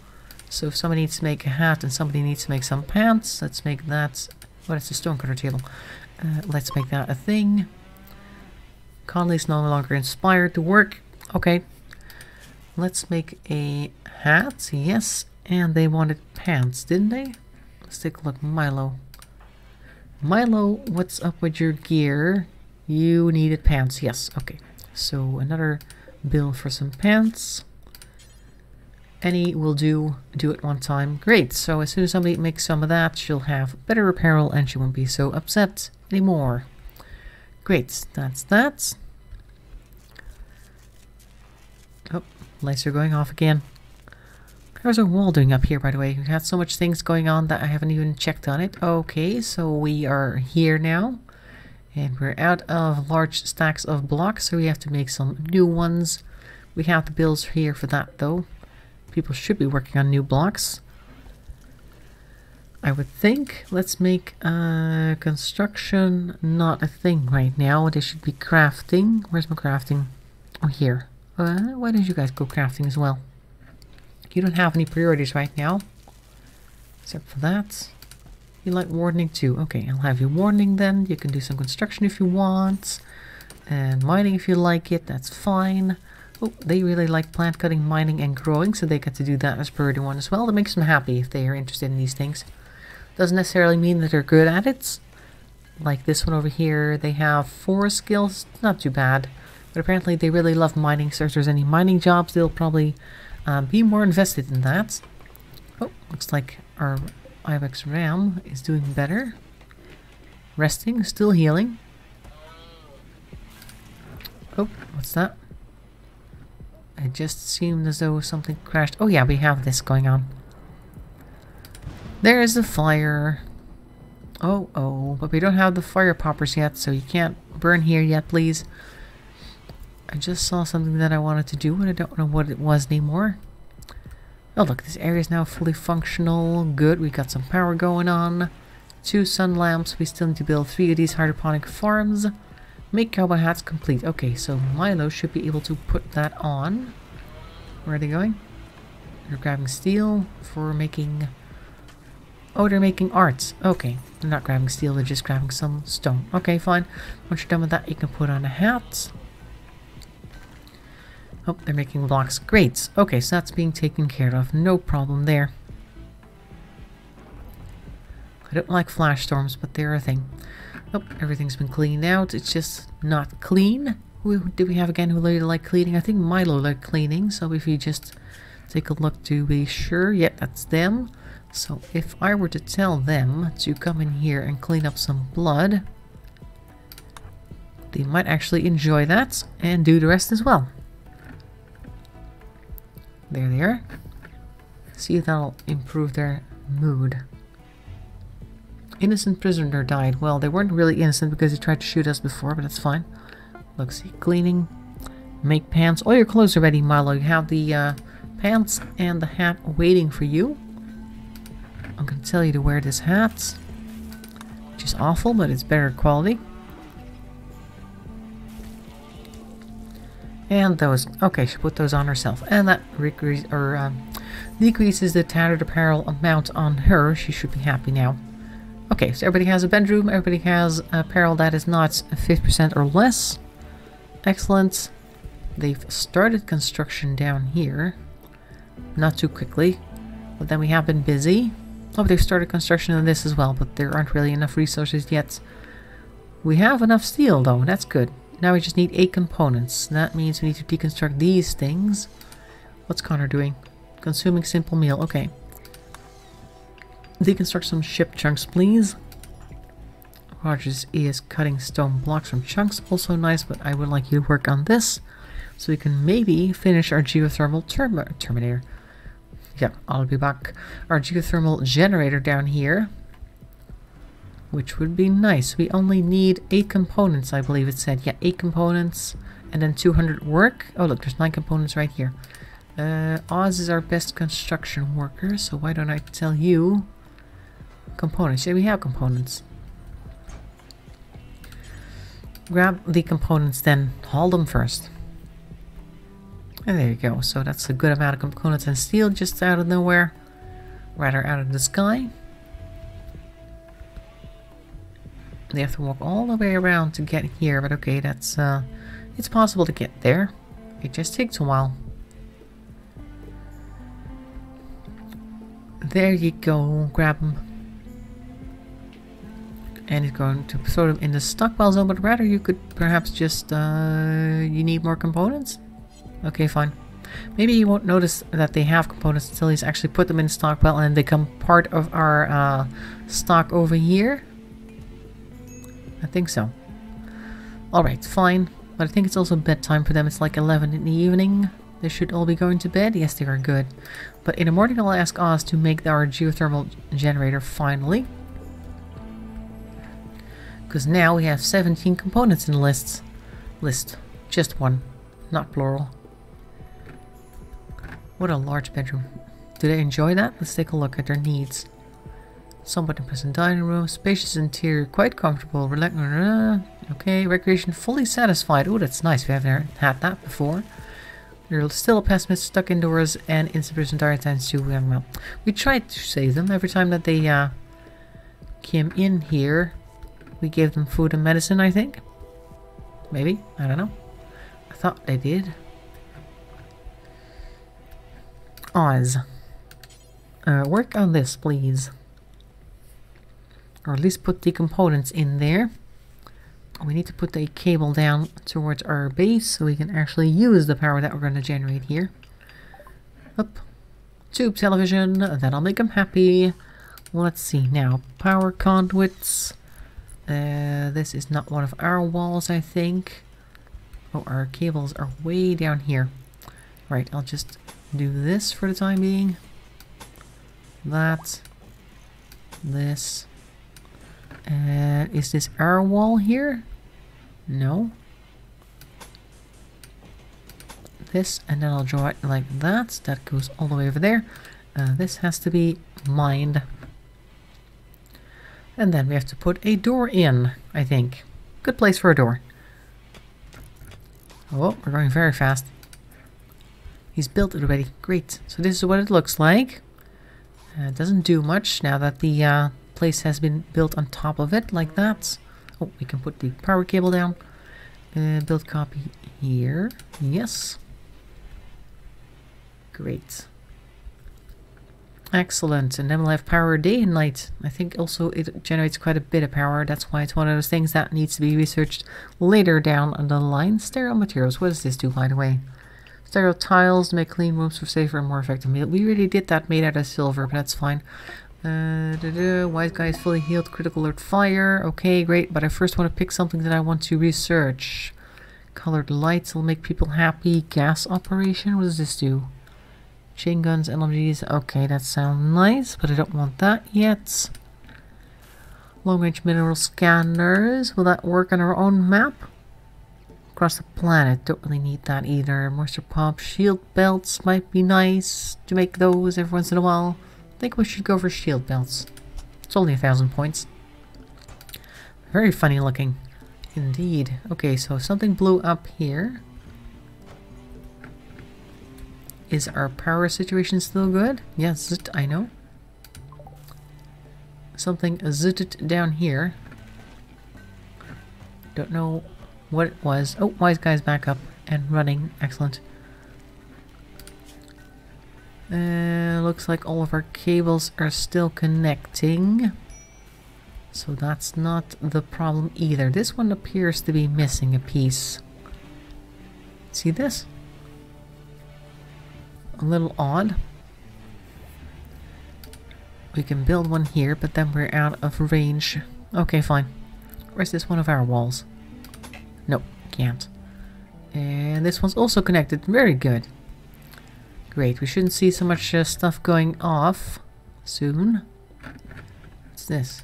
So if somebody needs to make a hat and somebody needs to make some pants, let's make that... What is the stonecutter table? Let's make that a thing. Conley's no longer inspired to work. Okay. Let's make a hat. Yes. And they wanted pants, didn't they? Let's take a look. Milo. Milo, what's up with your gear? You needed pants. Yes, okay. So another bill for some pants. Any will do it one time. Great. So as soon as somebody makes some of that, she'll have better apparel and she won't be so upset anymore. Great. That's that. Oh, lights are going off again. How's our wall doing up here, by the way? We had so much things going on that I haven't even checked on it. Okay, so we are here now. And we're out of large stacks of blocks, so we have to make some new ones. We have the bills here for that, though. People should be working on new blocks, I would think. Let's make construction not a thing right now. There should be crafting. Where's my crafting? Oh, here. Why don't you guys go crafting as well? You don't have any priorities right now, except for that. You like wardening too. Okay, I'll have you wardening then. You can do some construction if you want, and mining if you like it. That's fine. Oh, they really like plant cutting, mining, and growing, so they get to do that as priority one as well. That makes them happy if they are interested in these things. Doesn't necessarily mean that they're good at it. Like this one over here, they have 4 skills. Not too bad. But apparently they really love mining, so if there's any mining jobs, they'll probably be more invested in that. Oh, looks like our Ibex Ram is doing better. Resting, still healing. Oh, what's that? It just seemed as though something crashed. Oh yeah, we have this going on. There is the fire. Oh, but we don't have the fire poppers yet, so you can't burn here yet, please. I just saw something that I wanted to do, and I don't know what it was anymore. Oh look, this area is now fully functional. Good, we got some power going on. 2 sun lamps. We still need to build 3 of these hydroponic farms. Make cowboy hats complete. Okay, so Milo should be able to put that on. Where are they going? They're grabbing steel for making... Oh, they're making arts. Okay, they're not grabbing steel, they're just grabbing some stone. Okay, fine. Once you're done with that, you can put on a hat. Oh, they're making blocks. Great. Okay, so that's being taken care of. No problem there. I don't like flash storms, but they're a thing. Oh, everything's been cleaned out. It's just not clean. Who do we have again who really like cleaning? I think Milo liked cleaning. So if you just take a look to be sure. Yep, that's them. So if I were to tell them to come in here and clean up some blood, they might actually enjoy that and do the rest as well. There they are. See if that'll improve their mood. Innocent prisoner died. Well, they weren't really innocent because he tried to shoot us before, but that's fine. Look, see, cleaning. Make pants. All your clothes are ready, Milo. You have the pants and the hat waiting for you. I'm going to tell you to wear this hat, which is awful, but it's better quality. And those. Okay, she put those on herself. And that decreases the tattered apparel amount on her. She should be happy now. Okay, so everybody has a bedroom. Everybody has apparel that is not 50% or less. Excellent. They've started construction down here. Not too quickly. But then we have been busy. Oh, they've started construction on this as well, but there aren't really enough resources yet. We have enough steel, though. That's good. Now we just need 8 components. That means we need to deconstruct these things. What's Connor doing? Consuming simple meal. Okay. Deconstruct some ship chunks, please. Rogers is cutting stone blocks from chunks. Also nice, but I would like you to work on this so we can maybe finish our geothermal terminator. Yeah, I'll be back. Our geothermal generator down here, which would be nice. We only need 8 components, I believe it said. Yeah, 8 components and then 200 work. Oh, look, there's 9 components right here. Oz is our best construction worker, so why don't I tell you components? Yeah, we have components. Grab the components, then haul them first. And there you go. So that's a good amount of components and steel just out of nowhere. Rather out of the sky. They have to walk all the way around to get here, but okay, that's it's possible to get there. It just takes a while. There you go. Grab them. And it's going to throw them in the stockpile zone, but rather you could perhaps just, you need more components? Okay, fine. Maybe you won't notice that they have components until he's actually put them in the stockpile and they become part of our stock over here. I think so. Alright, fine. But I think it's also bedtime for them. It's like 11 in the evening. They should all be going to bed. Yes, they are good. But in the morning I'll ask Oz to make our geothermal generator finally. Because now we have 17 components in the list. Just one, not plural. What a large bedroom. Do they enjoy that? Let's take a look at their needs. Somewhat impressive dining room, spacious interior, quite comfortable, relax. Okay, recreation fully satisfied. Oh, that's nice. We haven't had that before. They're still a pessimist, stuck indoors, and insufficient diet times too. Well, we tried to save them every time that they came in here. We gave them food and medicine, I think. Maybe. I don't know. I thought they did. Oz. Work on this, please. Or at least put the components in there. We need to put a cable down towards our base so we can actually use the power that we're going to generate here. Up. Tube television. That'll make them happy. Let's see now. Power conduits. This is not one of our walls, I think. Oh, our cables are way down here. Right, I'll just do this for the time being. That. This. Is this our wall here? No. This, and then I'll draw it like that. That goes all the way over there. This has to be mined. And then we have to put a door in, I think. Good place for a door. Oh, we're going very fast. He's built it already. Great. So this is what it looks like. It doesn't do much now that the place has been built on top of it, like that. Oh, we can put the power cable down. Build copy here. Yes. Great. Excellent. And then we'll have power day and night. I think also it generates quite a bit of power. That's why it's one of those things that needs to be researched later down on the line. Stereo materials. What does this do, by the way? Stereo tiles make clean rooms for safer and more effective meal. We already did that made out of silver, but that's fine. Wise guy is fully healed. Critical alert fire. Okay, great. But I first want to pick something that I want to research. Colored lights will make people happy. Gas operation. What does this do? Chain guns, LMGs. Okay, that sounds nice, but I don't want that yet. Long-range mineral scanners. Will that work on our own map? Across the planet. Don't really need that either. Moisture pump. Shield belts might be nice to make those every once in a while. I think we should go for shield belts. It's only 1,000 points. Very funny looking. Indeed. Okay, so something blew up here. Is our power situation still good? Yes, I know. Something zooted down here. Don't know what it was. Oh, wise guy's back up and running. Excellent. Looks like all of our cables are still connecting. So that's not the problem either. This one appears to be missing a piece. See this? A little odd. We can build one here, but then we're out of range. Okay, fine. Where's this one of our walls? Nope, can't. And this one's also connected. Very good. Great, we shouldn't see so much stuff going off soon. What's this?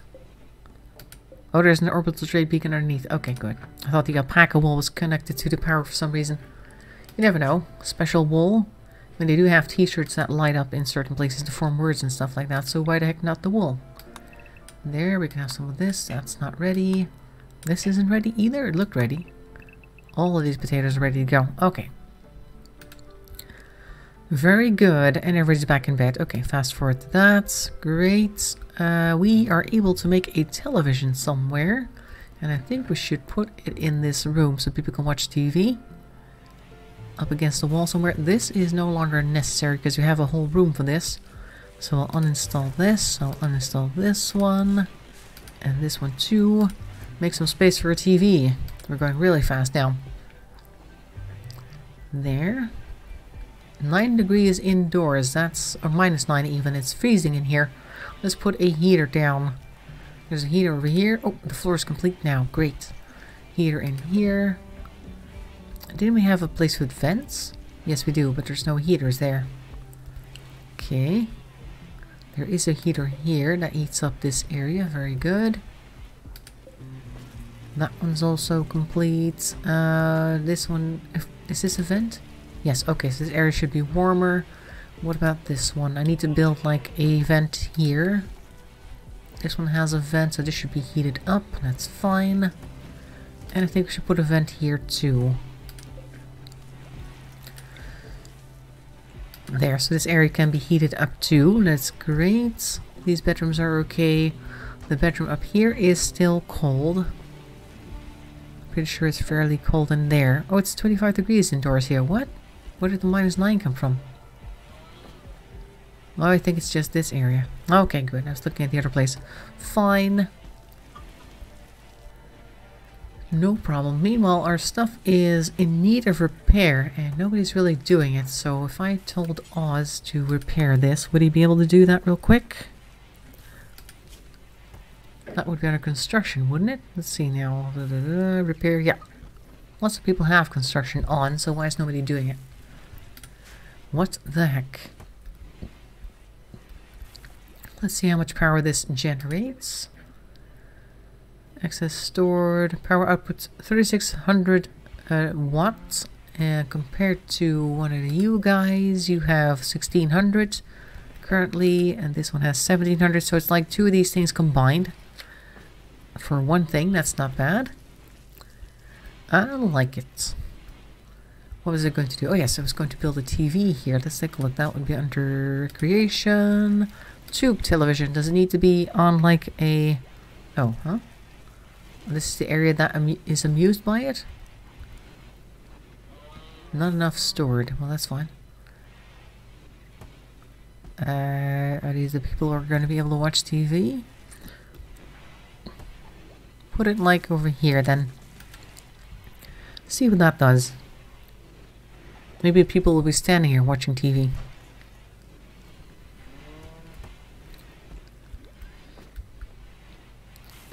Oh, there's an orbital trade beacon underneath. Okay, good. I thought the alpaca wall was connected to the power for some reason. You never know. Special wool. I mean, they do have t-shirts that light up in certain places to form words and stuff like that, so why the heck not the wool? There, we can have some of this. That's not ready. This isn't ready either. It looked ready. All of these potatoes are ready to go. Okay. Very good. And everybody's back in bed. Okay, fast forward to that. Great. We are able to make a television somewhere. And I think we should put it in this room so people can watch TV. Up against the wall somewhere. This is no longer necessary because you have a whole room for this. So I'll uninstall this. I'll uninstall this one. And this one too. Make some space for a TV. We're going really fast now. There. 9 degrees indoors. That's, or -9 even. It's freezing in here. Let's put a heater down. There's a heater over here. Oh, the floor is complete now. Great. Heater in here. Didn't we have a place with vents? Yes, we do, but there's no heaters there. Okay. There is a heater here that eats up this area. Very good. That one's also complete. This one... Is this a vent? Yes, okay, so this area should be warmer. What about this one? I need to build like a vent here. This one has a vent, so this should be heated up. That's fine. And I think we should put a vent here too. There, so this area can be heated up too. That's great. These bedrooms are okay. The bedroom up here is still cold. Pretty sure it's fairly cold in there. Oh, it's 25 degrees indoors here. What? Where did the -9 come from? Oh, I think it's just this area. Okay, good. I was looking at the other place. Fine. No problem. Meanwhile, our stuff is in need of repair, and nobody's really doing it. So if I told Oz to repair this, would he be able to do that real quick? That would be under construction, wouldn't it? Let's see now. Repair, yeah. Lots of people have construction on, so why is nobody doing it? What the heck? Let's see how much power this generates. Excess stored. Power output 3600 watts. And compared to one of you guys, you have 1600 currently, and this one has 1700, so it's like 2 of these things combined. For one thing, that's not bad. I like it. What was it going to do? Oh yes, I was going to build a TV here. Let's take a look. That would be under creation. Tube television. Does it need to be on like a... Oh, huh? This is the area that is amused by it? Not enough stored. Well, that's fine. Are these the people who are going to be able to watch TV? Put it like over here then. See what that does. Maybe people will be standing here watching TV.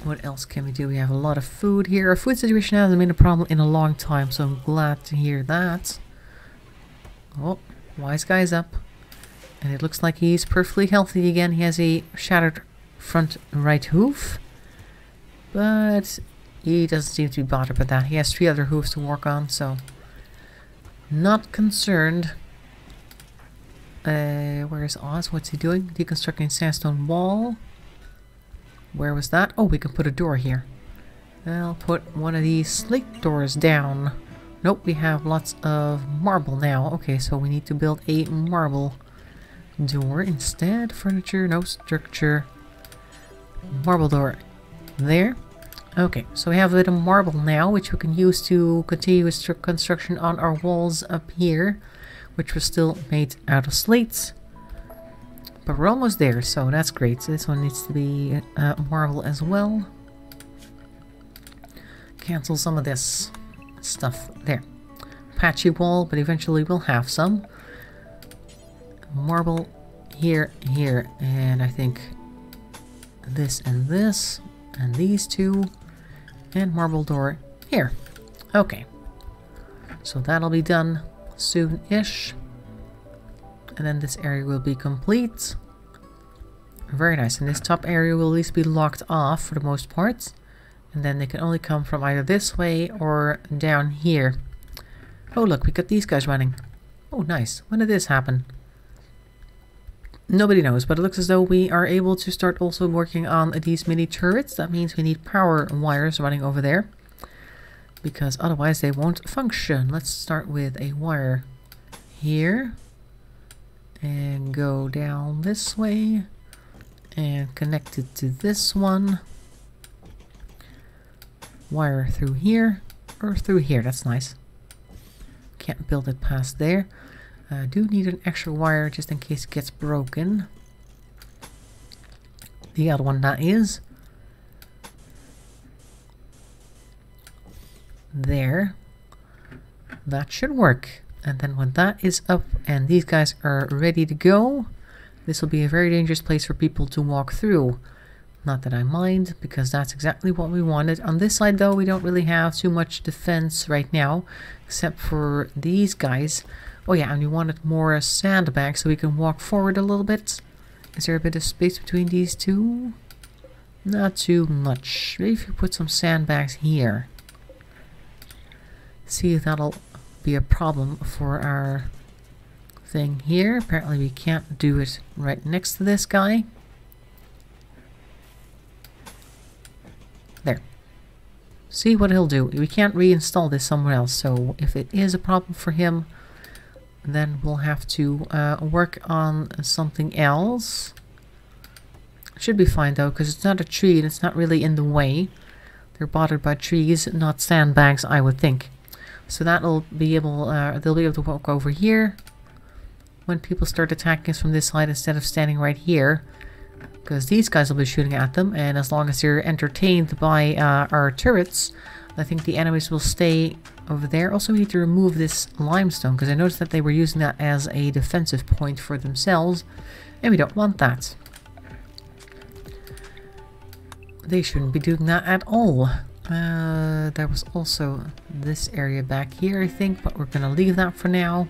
What else can we do? We have a lot of food here. Our food situation hasn't been a problem in a long time, so I'm glad to hear that. Oh, wise guy's up. And it looks like he's perfectly healthy again. He has a shattered front right hoof. But he doesn't seem to be bothered by that. He has 3 other hooves to work on, so... Not concerned. Where's Oz? What's he doing? Deconstructing sandstone wall. Where was that? Oh, we can put a door here. I'll put one of these slate doors down. Nope, we have lots of marble now. Okay, so we need to build a marble door instead. Furniture, no structure. Marble door. There. Okay, so we have a bit of marble now, which we can use to continue with construction on our walls up here, which was still made out of slates. But we're almost there, so that's great. So this one needs to be marble as well. Cancel some of this stuff there. Patchy wall, but eventually we'll have some. Marble here, here, and I think this and this, and these 2. And marble door here. Okay. So that'll be done soon-ish. And then this area will be complete. Very nice. And this top area will at least be locked off for the most part. And then they can only come from either this way or down here. Oh look, we got these guys running. Oh nice. When did this happen? Nobody knows, but it looks as though we are able to start also working on these mini turrets. That means we need power wires running over there, because otherwise they won't function. Let's start with a wire here and go down this way and connect it to this one. Wire through here or through here. That's nice. Can't build it past there. I do need an extra wire just in case it gets broken. The other one, that is. there. That should work. And then when that is up and these guys are ready to go, this will be a very dangerous place for people to walk through. Not that I mind, because that's exactly what we wanted. On this side though, we don't really have too much defense right now, except for these guys. Oh yeah, and we wanted more sandbags so we can walk forward a little bit. Is there a bit of space between these two? Not too much. Maybe if you put some sandbags here. See if that'll be a problem for our thing here. Apparently we can't do it right next to this guy. There. See what he'll do. We can't reinstall this somewhere else, so if it is a problem for him, then we'll have to work on something else. It should be fine though, because it's not a tree and it's not really in the way. They're bothered by trees, not sandbags, I would think. So that'll be able, they'll be able to walk over here when people start attacking us from this side instead of standing right here, because these guys will be shooting at them, and as long as they're entertained by our turrets, I think the enemies will stay over there. Also, we need to remove this limestone, because I noticed that they were using that as a defensive point for themselves, and we don't want that. They shouldn't be doing that at all. There was also this area back here, I think, but we're gonna leave that for now.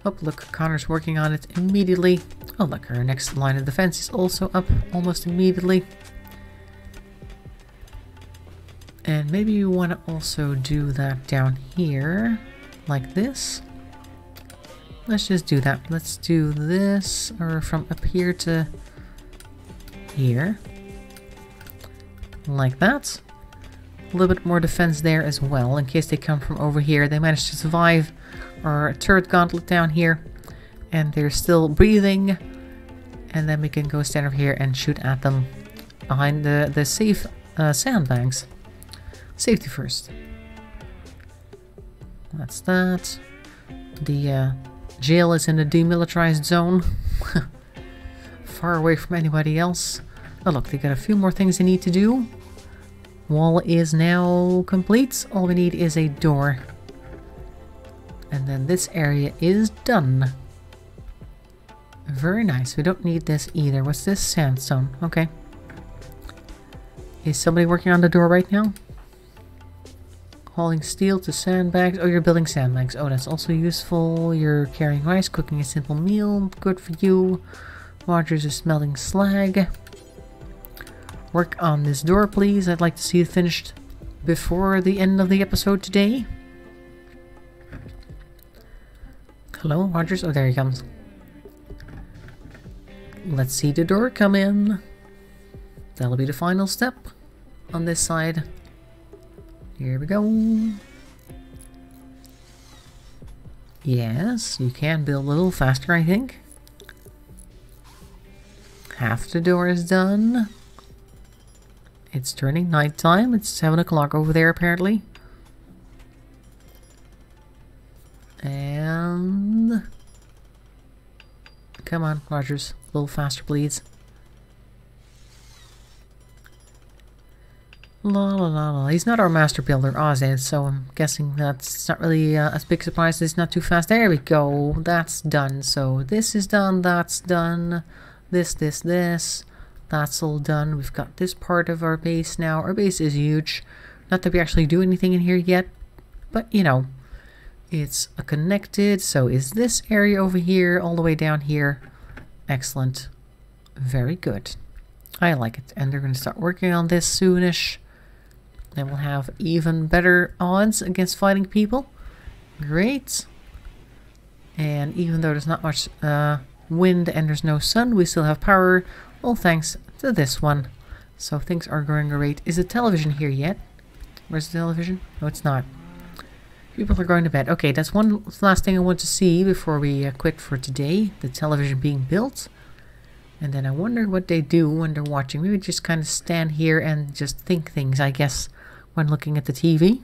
Oh, look, Connor's working on it immediately. Oh, look, our next line of defense is also up almost immediately. And maybe you want to also do that down here, like this. Let's just do that. Let's do this, or from up here to here. Like that. A little bit more defense there as well, in case they come from over here. They managed to survive our turret gauntlet down here, and they're still breathing. And then we can go stand over here and shoot at them behind the safe sandbags. Safety first. That's that. The jail is in a demilitarized zone. Far away from anybody else. Oh look, they got a few more things they need to do. Wall is now complete. All we need is a door. And then this area is done. Very nice. We don't need this either. What's this? Sandstone. Okay. Is somebody working on the door right now? Hauling steel to sandbags. Oh, you're building sandbags. Oh, that's also useful. You're carrying rice, cooking a simple meal. Good for you. Rogers is smelting slag. Work on this door, please. I'd like to see it finished before the end of the episode today. Hello, Rogers? Oh, there he comes. Let's see the door come in. That'll be the final step on this side. Here we go. Yes, you can build a little faster, I think. Half the door is done. It's turning nighttime. It's 7 o'clock over there, apparently. And... come on, Rogers. A little faster, please. La la la la. He's not our master builder, Oz is, so I'm guessing that's not really a big surprise. It's not too fast. There we go. That's done. So this is done. That's done. This. That's all done. We've got this part of our base now. Our base is huge. Not that we actually do anything in here yet, but you know, it's connected. So is this area over here all the way down here. Excellent. Very good. I like it. And they're going to start working on this soonish. Then we'll have even better odds against fighting people. Great. And even though there's not much wind and there's no sun, we still have power. All thanks to this one. So things are going great. Is the television here yet? Where's the television? No, it's not. People are going to bed. Okay, that's one last thing I want to see before we quit for today. The television being built. And then I wonder what they do when they're watching. Maybe just kind of stand here and just think things, I guess, when looking at the TV.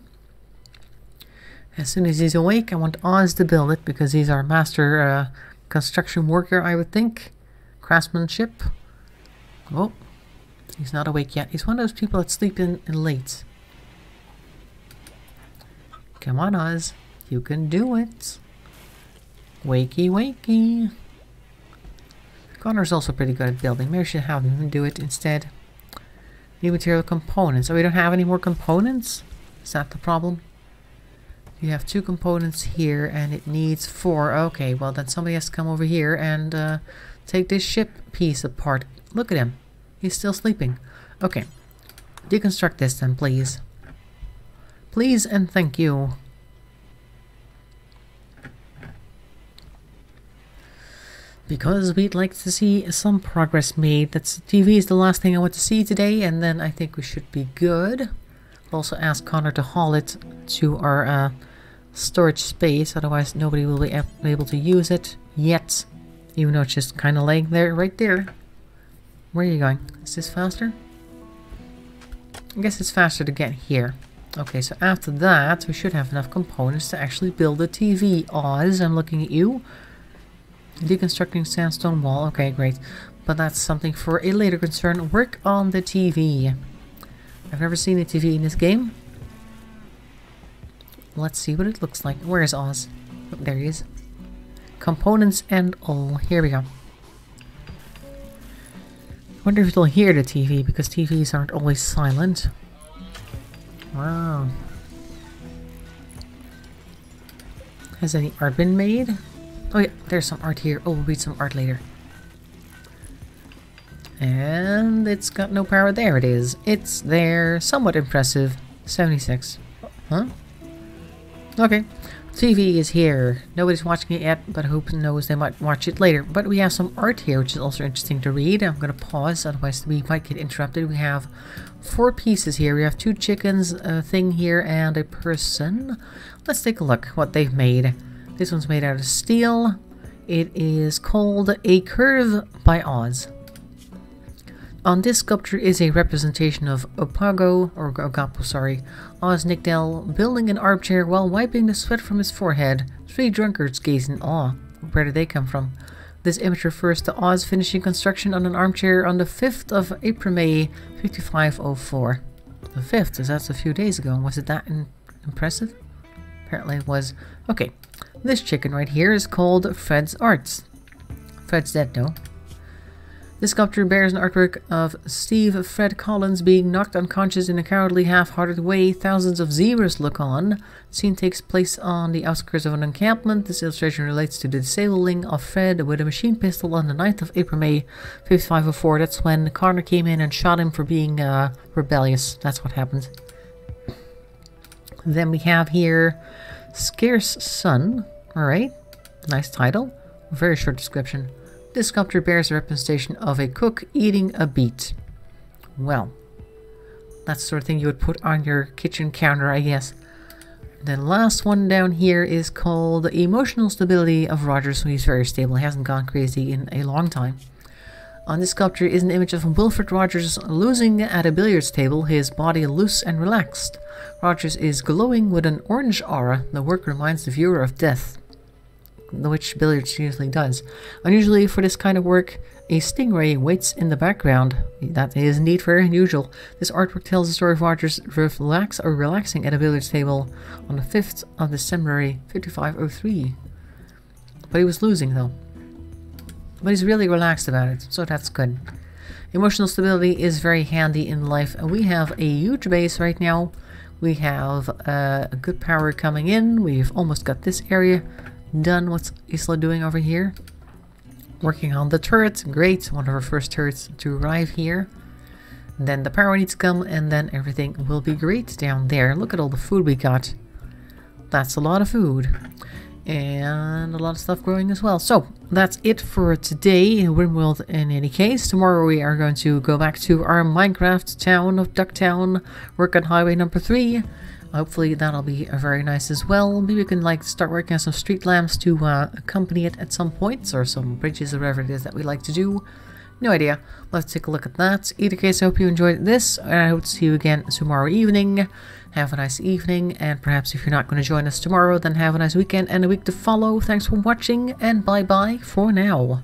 As soon as he's awake, I want Oz to build it because he's our master construction worker, I would think. Craftsmanship. Oh, he's not awake yet. He's one of those people that sleep in late. Come on, Oz. You can do it. Wakey, wakey. Connor's also pretty good at building. Maybe we should have him do it instead. New material components. Oh, we don't have any more components? Is that the problem? You have 2 components here and it needs 4. Okay, well then somebody has to come over here and take this ship piece apart. Look at him. He's still sleeping. Okay. Deconstruct this then, please. Please and thank you. Because we'd like to see some progress made. TV is the last thing I want to see today, and then I think we should be good. I'll also ask Connor to haul it to our storage space, otherwise nobody will be able to use it yet. Even though it's just kind of laying there, right there. Where are you going? Is this faster? I guess it's faster to get here. Okay, so after that, we should have enough components to actually build a TV. Oz, I'm looking at you. Deconstructing sandstone wall. Okay, great. But that's something for a later concern. Work on the TV. I've never seen a TV in this game. Let's see what it looks like. Where is Oz? Oh, there he is. Components and all. Here we go. I wonder if it'll hear the TV, because TVs aren't always silent. Wow. Has any art been made? Oh yeah, there's some art here. Oh, we'll read some art later. And it's got no power. There it is. It's there. Somewhat impressive. 76. Huh? Okay. TV is here. Nobody's watching it yet, but who knows, they might watch it later. But we have some art here, which is also interesting to read. I'm going to pause, otherwise we might get interrupted. We have 4 pieces here. We have 2 chickens, a thing here, and a person. Let's take a look what they've made. This one's made out of steel. It is called A Curve by Oz. On this sculpture is a representation of Agapo, sorry, Oz Nickdell building an armchair while wiping the sweat from his forehead. 3 drunkards gaze in awe. Where did they come from? This image refers to Oz finishing construction on an armchair on the 5th of April, May 5504. The 5th, so that's a few days ago. Was it that impressive? Apparently it was. Okay, this chicken right here is called Fred's Arts. Fred's dead, though. This sculpture bears an artwork of Steve Fred Collins being knocked unconscious in a cowardly, half-hearted way. Thousands of zebras look on. The scene takes place on the outskirts of an encampment. This illustration relates to the disabling of Fred with a machine pistol on the 9th of April, May 5504. That's when Connor came in and shot him for being rebellious. That's what happened. Then we have here Scarce Son. Alright, nice title. Very short description. This sculpture bears a representation of a cook eating a beet. Well, that's the sort of thing you would put on your kitchen counter, I guess. The last one down here is called Emotional Stability of Rogers. So he's very stable. He hasn't gone crazy in a long time. On this sculpture is an image of Wilfred Rogers losing at a billiards table, his body loose and relaxed. Rogers is glowing with an orange aura. The work reminds the viewer of death, which billiards usually does. Unusually for this kind of work, a stingray waits in the background. That is indeed very unusual. This artwork tells the story of Rogers relaxing at a billiards table on the 5th of December 5503. But he was losing though. But he's really relaxed about it, so that's good. Emotional stability is very handy in life, and we have a huge base right now. We have a good power coming in. We've almost got this area done. What's Isla doing over here? Working on the turret. Great. One of our first turrets to arrive here. And then the power needs to come, and then everything will be great down there. Look at all the food we got. That's a lot of food. And a lot of stuff growing as well. So that's it for today in RimWorld in any case. Tomorrow we are going to go back to our Minecraft town of Ducktown, work on highway number 3. Hopefully that'll be very nice as well. Maybe we can like start working on some street lamps to accompany it at some points, or some bridges or whatever it is that we like to do. No idea. Let's take a look at that. Either case, I hope you enjoyed this, and I hope to see you again tomorrow evening. Have a nice evening, and perhaps if you're not going to join us tomorrow, then have a nice weekend and a week to follow. Thanks for watching, and bye-bye for now.